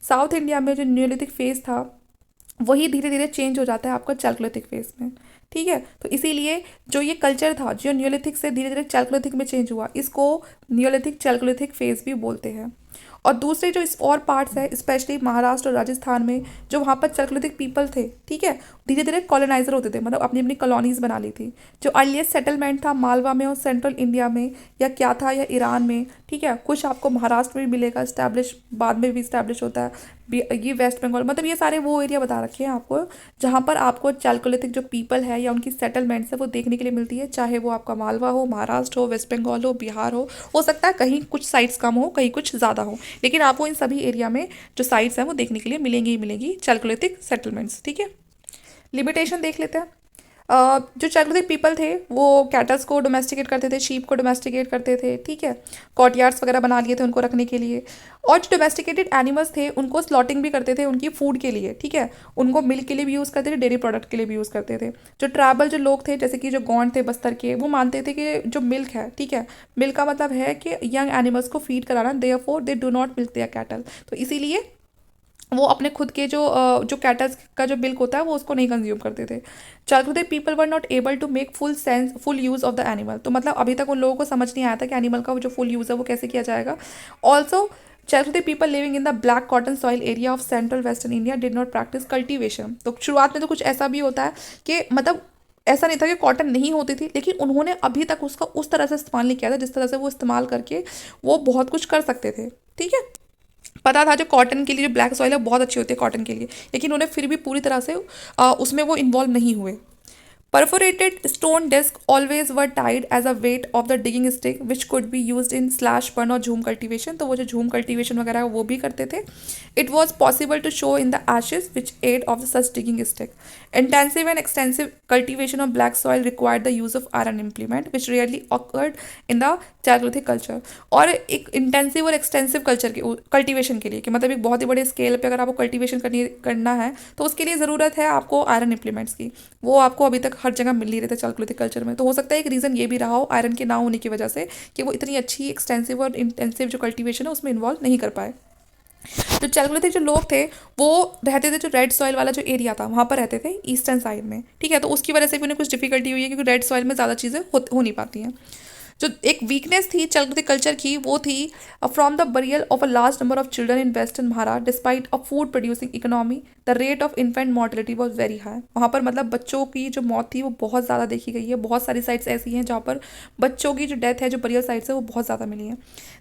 साउथ इंडिया में जो न्यूलिथिक फेज़ था वही धीरे धीरे चेंज हो जाता है आपका चैल्कोलिथिक फेज में। ठीक है। तो इसीलिए जो ये कल्चर था जो न्यूलिथिक से धीरे धीरे चैल्कोलिथिक में चेंज हुआ, इसको न्यूलिथिक चैल्कोलिथिक फेज भी बोलते हैं। और दूसरे जो इस और पार्ट्स है, स्पेशली महाराष्ट्र और राजस्थान में जो वहाँ पर चैल्कोलिथिक पीपल थे, ठीक है, धीरे धीरे कॉलोनाइजर होते थे, मतलब अपनी अपनी कॉलोनीज बना ली थी। जो अर्लीस्ट सेटलमेंट था मालवा में और सेंट्रल इंडिया में, या क्या था, या ईरान में। ठीक है। कुछ आपको महाराष्ट्र में भी मिलेगा इस्टेब्लिश, बाद में भी इस्टेब्लिश होता है। ये वेस्ट बंगाल, मतलब ये सारे वो एरिया बता रखे हैं आपको जहाँ पर आपको चैल्कोलिथिक जो पीपल है या उनकी सेटलमेंट्स है वो देखने के लिए मिलती है। चाहे वो आपका मालवा हो, महाराष्ट्र हो, वेस्ट बंगाल हो, बिहार हो सकता है कहीं कुछ साइट्स कम हो, कहीं कुछ ज़्यादा हो, लेकिन आपको इन सभी एरिया में जो साइट्स हैं वो देखने के लिए मिलेंगी ही मिलेंगी चैल्कोलिथिक सेटलमेंट्स। ठीक है। लिमिटेशन देख लेते हैं। जो चैल्कोलिथिक पीपल थे वो कैटल्स को डोमेस्टिकेट करते थे, शीप को डोमेस्टिकेट करते थे। ठीक है। कॉर्टयार्ड्स वगैरह बना लिए थे उनको रखने के लिए। और जो डोमेस्टिकेटेड एनिमल्स थे उनको स्लॉटिंग भी करते थे उनकी फूड के लिए। ठीक है। उनको मिल्क के लिए भी यूज़ करते थे, डेयरी प्रोडक्ट के लिए भी यूज़ करते थे। जो ट्राइबल जो लोग थे, जैसे कि जो गौंड थे बस्तर के, वो मानते थे कि जो मिल्क है, ठीक है, मिल्क का मतलब है कि यंग एनिमल्स को फीड कराना, therefore they do not milk their cattle. तो इसीलिए वो अपने खुद के जो कैटल्स का जो मिल्क होता है वो उसको नहीं कंज्यूम करते थे। Chalcolithic people were not able to make full use of the animal. तो मतलब अभी तक उन लोगों को समझ नहीं आया था कि एनिमल का जो फुल यूज़ है वो कैसे किया जाएगा। Also Chalcolithic people living in the black cotton soil area of central western India did not practice cultivation. तो शुरुआत में तो कुछ ऐसा भी होता है कि मतलब ऐसा नहीं था कि कॉटन नहीं होती थी, लेकिन उन्होंने अभी तक उसका उस तरह से इस्तेमाल नहीं किया था जिस तरह से वो इस्तेमाल करके वो बहुत कुछ कर सकते थे। ठीक है। पता था जो कॉटन के लिए जो ब्लैक सॉइल है बहुत अच्छी होती है कॉटन के लिए, लेकिन उन्हें फिर भी पूरी तरह से उसमें वो इन्वॉल्व नहीं हुए। Perforated stone disc always were tied as a weight of the digging stick which could be used in slash burn और झूम cultivation। तो वो जो झूम cultivation वगैरह है वो भी करते थे। It was possible to show in the ashes which aid of the such digging stick। Intensive and extensive cultivation of black soil required the use of iron implement which rarely occurred in the Chalcolithic culture। और एक intensive और extensive culture के cultivation के लिए, कि मतलब एक बहुत ही बड़े स्केल पे अगर आपको कल्टीवेशन करना है तो उसके लिए ज़रूरत है आपको आयरन इम्प्लीमेंट्स की। वो आपको अभी तक हर जगह मिल नहीं रहे थे चैल्कोलिथिक कल्चर में। तो हो सकता है एक रीज़न ये भी रहा हो आयरन के ना होने की वजह से कि वो इतनी अच्छी एक्सटेंसिव और इंटेंसिव जो कल्टीवेशन है उसमें इन्वॉल्व नहीं कर पाए। जो चैल्कोलिथिक जो लोग थे वो रहते थे जो रेड सॉइल वाला जो एरिया था वहाँ पर रहते थे ईस्टर्न साइड में। ठीक है। तो उसकी वजह से भी उन्हें कुछ डिफिकल्टी हुई है क्योंकि रेड सॉइल में ज़्यादा चीज़ें हो नहीं पाती हैं। जो एक वीकनेस थी चैल्कोलिथिक कल्चर की वो थी from the burial of a large number of children in western Maharashtra despite a food producing economy the rate of infant mortality was very high. वहाँ पर मतलब बच्चों की जो मौत थी वो बहुत ज़्यादा देखी गई है। बहुत सारी साइट्स ऐसी हैं जहाँ पर बच्चों की जो डेथ है जो बरियल साइट्स है वो बहुत ज़्यादा मिली है।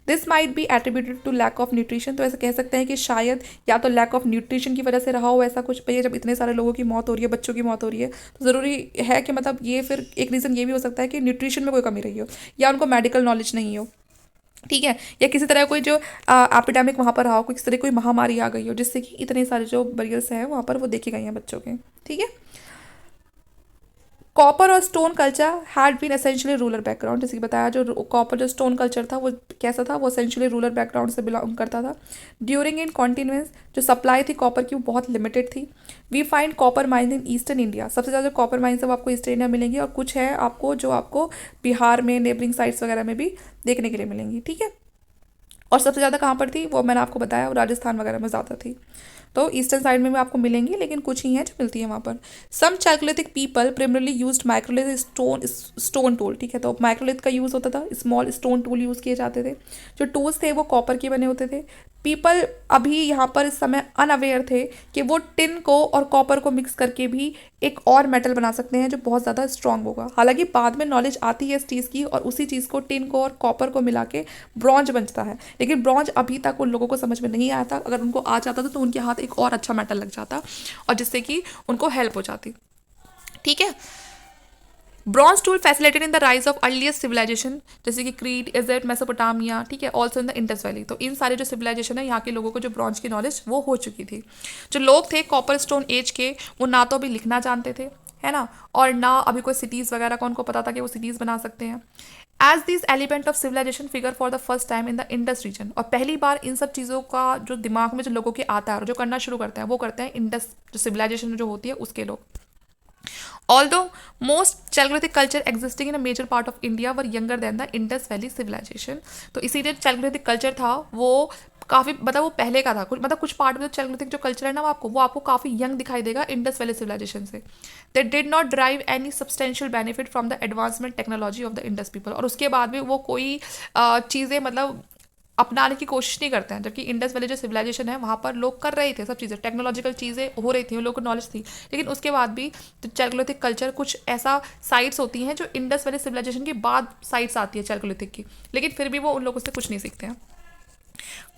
This might be attributed to lack of nutrition. तो ऐसा कह सकते हैं कि शायद या तो लैक ऑफ न्यूट्रिशन की वजह से रहा हो ऐसा कुछ। भैया जब इतने सारे लोगों की मौत हो रही है, बच्चों की मौत हो रही है, तो ज़रूरी है कि मतलब ये फिर एक रीज़न ये भी हो सकता है कि न्यूट्रिशन में कोई कमी रही हो या उनको मेडिकल नॉलेज नहीं हो। ठीक है। या किसी तरह कोई जो एपिडेमिक वहाँ पर रहा हो, किसी तरह कोई महामारी आ गई हो जिससे कि इतने सारे जो बरियल्स हैं वहाँ पर वो देखी गई हैं बच्चों के। ठीक है। कॉपर और stone culture had been essentially rural background. जैसे कि बताया जो कॉपर जो स्टोन कल्चर था वो कैसा था, वो एसेंशियली रूरल बैकग्राउंड से बिलोंग करता था। ड्यूरिंग इन कॉन्टिन्यूंस जो सप्लाई थी कॉपर की वो बहुत लिमिटेड थी। We find copper mines in eastern India. सबसे ज़्यादा कॉपर माइंस है वो आपको ईस्टर्न इंडिया मिलेंगी, और कुछ है आपको जो आपको बिहार में नेबरिंग साइट्स वगैरह में भी देखने के लिए मिलेंगी। ठीक है। और सबसे ज़्यादा कहाँ पर थी वो मैंने आपको बताया, वो राजस्थान वगैरह में ज़्यादा थी। तो ईस्टर्न साइड में भी आपको मिलेंगी, लेकिन कुछ ही हैं जो मिलती है वहाँ पर। Some chalcolithic people primarily used microlith stone tool. ठीक है। तो माइक्रोलिथ का यूज़ होता था, स्मॉल स्टोन टूल यूज़ किए जाते थे। जो टूल्स थे वो कॉपर के बने होते थे। पीपल अभी यहाँ पर इस समय अनअवेयर थे कि वो टिन को और कॉपर को मिक्स करके भी एक और मेटल बना सकते हैं जो बहुत ज़्यादा स्ट्रांग होगा। हालांकि बाद में नॉलेज आती है इस चीज़ की और उसी चीज़ को टिन को और कॉपर को मिला के ब्रॉन्ज बनता है, लेकिन ब्रॉन्ज अभी तक उन लोगों को समझ में नहीं आया था। अगर उनको आ जाता था तो उनके हाथ एक और अच्छा मेटल लग जाता और जिससे कि उनको हेल्प हो जाती। ठीक है। Bronze tool facilitated in the rise of earliest civilisation जैसे कि क्रीट, इजिप्ट, मेसोपोटामिया, ठीक है, also in the Indus valley. तो इन सारे जो सिविलाइजेशन है यहाँ के लोगों को जो ब्रॉन्ज की नॉलेज वो हो चुकी थी। जो लोग थे कॉपर स्टोन एज के, वो ना तो अभी लिखना जानते थे, है ना, और ना अभी कोई सिटीज़ वगैरह का उनको पता था कि वो सिटीज़ बना सकते हैं। As this element of civilisation figure for the first time in the Indus region, और पहली बार इन सब चीज़ों का जो दिमाग में जो लोगों के आता है और जो करना शुरू करते हैं वो करते हैं इंडस जो सिविलाइजेशन जो होती है उसके लोग। Although most Chalcolithic culture existing in a major part of India were younger than the Indus Valley civilization, तो इसीलिए Chalcolithic culture था वो काफ़ी मतलब वो पहले का था, कुछ मतलब कुछ पार्ट में Chalcolithic जो कल्चर है ना वो आपको काफ़ी यंग दिखाई देगा इंडस वैली सिविलाइजेशन से। They did not drive any substantial benefit from the advancement technology of the Indus people, और उसके बाद भी वो कोई चीज़ें मतलब अपनाने की कोशिश नहीं करते हैं, जबकि इंडस वैली जो सिविलाइजेशन है वहाँ पर लोग कर रहे थे सब चीज़ें, टेक्नोलॉजिकल चीज़ें हो रही थी, उन लोगों को नॉलेज थी, लेकिन उसके बाद भी तो चैल्कोलिथिक कल्चर कुछ ऐसा साइट्स होती हैं जो इंडस वैली सिविलाइजेशन के बाद साइट्स आती है चैल्कोलिथिक की, लेकिन फिर भी वो उन लोगों से कुछ नहीं सीखते हैं।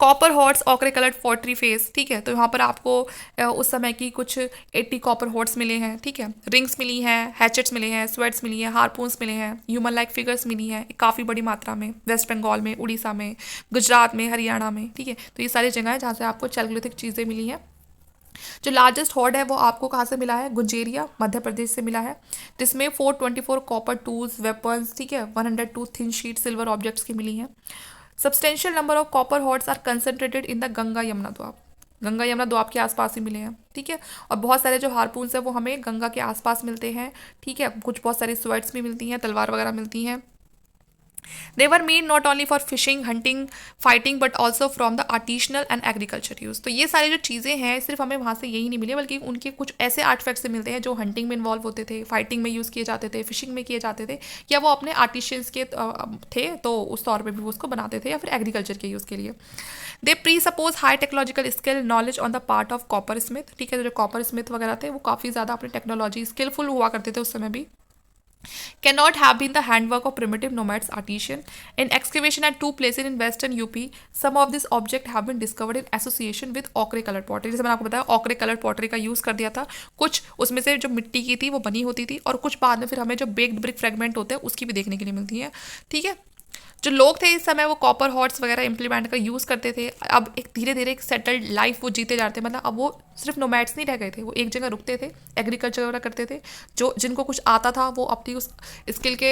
Copper hoards ochre coloured pottery phase, ठीक है, तो यहाँ पर आपको उस समय की कुछ 80 कॉपर हॉर्ट्स मिले हैं, ठीक है, रिंग्स मिली हैं, हैचेट्स मिले हैं, स्वेट्स मिली हैं, हारपून्स मिले हैं, ह्यूमन लाइक फिगर्स मिली हैं काफ़ी बड़ी मात्रा में वेस्ट बंगाल में, उड़ीसा में, गुजरात में, हरियाणा में, ठीक है। तो ये सारी जगह है जहाँ से आपको चैल्कोलिथिक चीज़ें मिली हैं। जो लार्जेस्ट हॉर्ड है वो आपको कहाँ से मिला है, गुंजेरिया मध्य प्रदेश से मिला है, जिसमें 424 कॉपर टूल्स वेपन्स, ठीक है, 102 थिन शीट सिल्वर ऑब्जेक्ट्स की मिली हैं। Substantial number of copper hoards are concentrated in the Ganga Yamuna doab, Ganga Yamuna doab के आसपास ही मिले हैं, ठीक है। और बहुत सारे जो हारपून्स हैं वो हमें गंगा के आसपास मिलते हैं, ठीक है, कुछ बहुत सारी स्वर्ड्स भी मिलती हैं, तलवार वगैरह मिलती हैं। They were made not only for fishing, hunting, fighting but also from the artisanal and agriculture use. तो ये सारी जो चीज़ें हैं सिर्फ हमें वहाँ से यही नहीं मिली, बल्कि उनके कुछ ऐसे आर्टिफैक्ट्स से मिलते हैं जो हंटिंग में इन्वॉल्व होते थे, फाइटिंग में यूज़ किए जाते थे, फिशिंग में किए जाते थे, या वो अपने आर्टिशियंस के थे तो उस तौर पर भी वो उसको बनाते थे, या फिर एग्रीकल्चर के यूज़ के लिए। They presuppose high technological skill knowledge on the part of copper smith, ठीक है, जो कॉपर स्मिथ वगैरह थे वो काफ़ी ज़्यादा अपनी टेक्नोलॉजी स्किलफुल हुआ करते थे उस समय भी। Cannot have been the handwork of primitive nomads artisan. In excavation at two places in western UP, some of these objects have been discovered in association with ochre colored pottery. जैसे मैंने आपको बताया ochre colored pottery का use कर दिया था, कुछ उसमें से जो मिट्टी की थी वो बनी होती थी, और कुछ बाद में फिर हमें जो बेक्ड ब्रिक फ्रेगमेंट होते हैं उसकी भी देखने के लिए मिलती है, ठीक है। जो लोग थे इस समय वो कॉपर हॉर्ट्स वगैरह इम्प्लीमेंट का यूज़ करते थे। अब एक धीरे धीरे एक सेटल्ड लाइफ वो जीते जाते, मतलब अब वो सिर्फ नोमैड्स नहीं रह गए थे, वो एक जगह रुकते थे, एग्रीकल्चर वगैरह करते थे। जो जिनको कुछ आता था वो अपनी उस स्किल के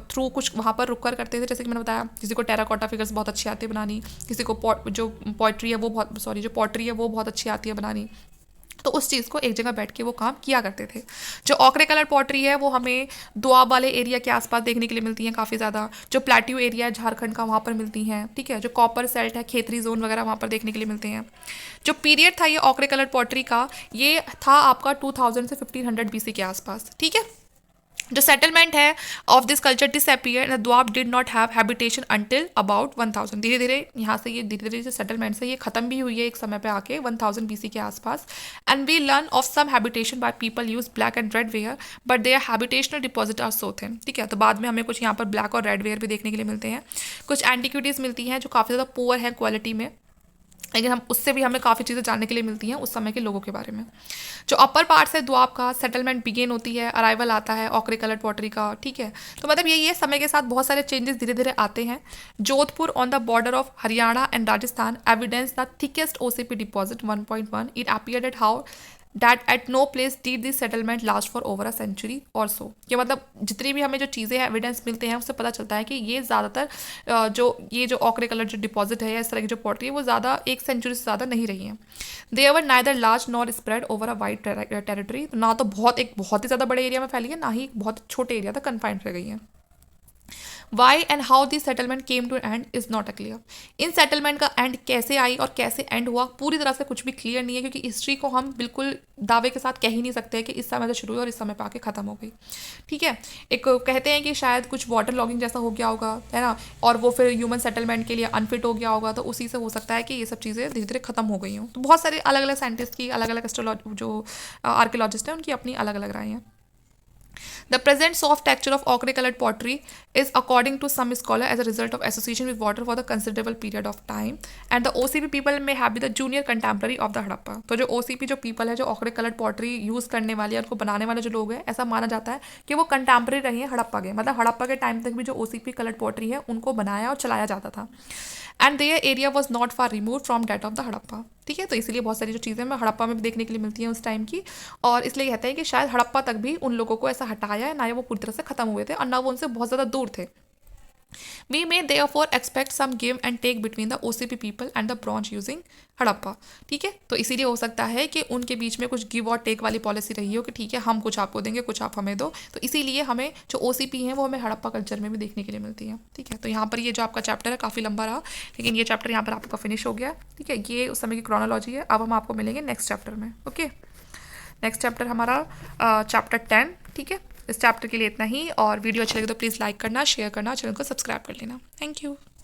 थ्रू कुछ वहाँ पर रुक कर करते थे। जैसे कि मैंने बताया, किसी को टेराकोटा फिगर्स बहुत अच्छी आती है बनानी, किसी को जो पोइट्री है वो बहुत जो पॉटरी है वो बहुत अच्छी आती है बनानी, तो उस चीज़ को एक जगह बैठ के वो काम किया करते थे। जो ऑकरे कलर पॉटरी है वो हमें दोआब वाले एरिया के आसपास देखने के लिए मिलती हैं काफ़ी ज़्यादा, जो प्लेट्यू एरिया है झारखंड का वहाँ पर मिलती हैं, ठीक है। जो कॉपर सेल्ट है खेतरी जोन वगैरह वहाँ पर देखने के लिए मिलते हैं। जो पीरियड था ये ऑकरे कलर पॉटरी का, ये था आपका 2000 से 1500 BC के आसपास, ठीक है। जो सेटलमेंट है of this culture disappear, the Doab did not have habitation until about 1000। धीरे धीरे यहाँ से ये धीरे धीरे जो सेटलमेंट्स है ये खत्म भी हुई है एक समय पे आके 1000 BC के आसपास। And we learn of some habitation by people use black and red ware but their habitational deposit are so thin, ठीक है। तो बाद में हमें कुछ यहाँ पर ब्लैक और रेड वेयर भी देखने के लिए मिलते हैं। कुछ एंटिक्विटीज़ मिलती हैं जो काफ़ी ज़्यादा पुअर हैं क्वालिटी में, लेकिन हम उससे भी हमें काफ़ी चीज़ें जानने के लिए मिलती हैं उस समय के लोगों के बारे में। जो अपर पार्ट है द्वाब का, सेटलमेंट बिगेन होती है, अराइवल आता है ऑकरे कलर्ड पॉटरी का, ठीक है। तो मतलब ये समय के साथ बहुत सारे चेंजेस धीरे धीरे आते हैं। Jodhpur on the border of Haryana and Rajasthan evidence the thickest OCP deposit 1.1 it appeared at how that at no place did this settlement last for over a century or so. कि मतलब जितनी भी हमें जो चीज़ें एविडेंस मिलते हैं उससे पता चलता है कि ये ज़्यादातर जो ऑकरे कलर जो डिपॉजिट है या इस तरह की जो पॉटरी है वो ज़्यादा एक सेंचुरी से ज़्यादा नहीं रही है। They are neither large nor spread over a wide territory, ना तो बहुत ही ज़्यादा बड़े एरिया में फैली है, ना ही बहुत छोटे एरिया तक कन्फाइंड रह गई है। Why and how this settlement came to and is not a clear. इन सेटलमेंट का एंड कैसे आई और कैसे एंड हुआ पूरी तरह से कुछ भी क्लियर नहीं है, क्योंकि हिस्ट्री को हम बिल्कुल दावे के साथ कह ही नहीं सकते कि इस समय से शुरू हुई और इस समय पे आके खत्म हो गई। ठीक है, एक कहते हैं कि शायद कुछ वाटर लॉगिंग जैसा हो गया होगा, है ना, और वो फिर ह्यूमन सेटलमेंट के लिए अनफिट हो गया होगा, तो उसी से हो सकता है कि ये सब चीज़ें धीरे धीरे खत्म हो गई हों। तो बहुत सारे अलग अलग साइंटिस्ट की, अलग अलग जो आर्कियोलॉजिस्ट हैं उनकी अपनी अलग अलग राय हैं। The present soft texture of ochre colored pottery is, according to some scholars, as a result of association with water for the considerable period of time. And the OCP people may have been the junior contemporary of the Harappa. तो जो OCP जो people है, जो ochre colored pottery use करने वाले, उनको बनाने वाले जो लोग हैं, ऐसा माना जाता है कि वो कंटेम्प्रेरी रही हैं हड़प्पा के, मतलब हड़प्पा के टाइम तक भी जो OCP colored pottery है उनको बनाया और चलाया जाता था। And there area was not far remove from date of the Harappa. ठीक है, तो इसलिए बहुत सारी जो चीज़ें हमें हड़प्पा में भी देखने के लिए मिलती हैं उस टाइम की, और इसलिए कहते हैं कि शायद हड़प्पा तक भी उन लोगों को ऐसा हटाया है, ना ही वो पूरी तरह से खत्म हुए थे और ना वो उनसे बहुत ज़्यादा दूर थे। We may therefore expect some give and take between the OCP people and the bronze using Harappa. ठीक है, तो इसीलिए हो सकता है कि उनके बीच में कुछ गिव और टेक वाली पॉलिसी रही हो कि ठीक है हम कुछ आपको देंगे, कुछ आप हमें दो, तो इसीलिए हमें जो OCP हैं वो हमें हड़प्पा कल्चर में भी देखने के लिए मिलती है। ठीक है, तो यहाँ पर ये जो आपका चैप्टर है काफ़ी लंबा रहा, लेकिन ये चैप्टर यहाँ पर आपका फिनिश हो गया। ठीक है, ये उस समय की क्रोनोलॉजी है। अब हम आपको मिलेंगे नेक्स्ट चैप्टर में। ओके, नेक्स्ट चैप्टर हमारा चैप्टर 10। ठीक है, इस चैप्टर के लिए इतना ही, और वीडियो अच्छी लगे तो प्लीज़ लाइक करना, शेयर करना, चैनल को सब्सक्राइब कर लेना। Thank you.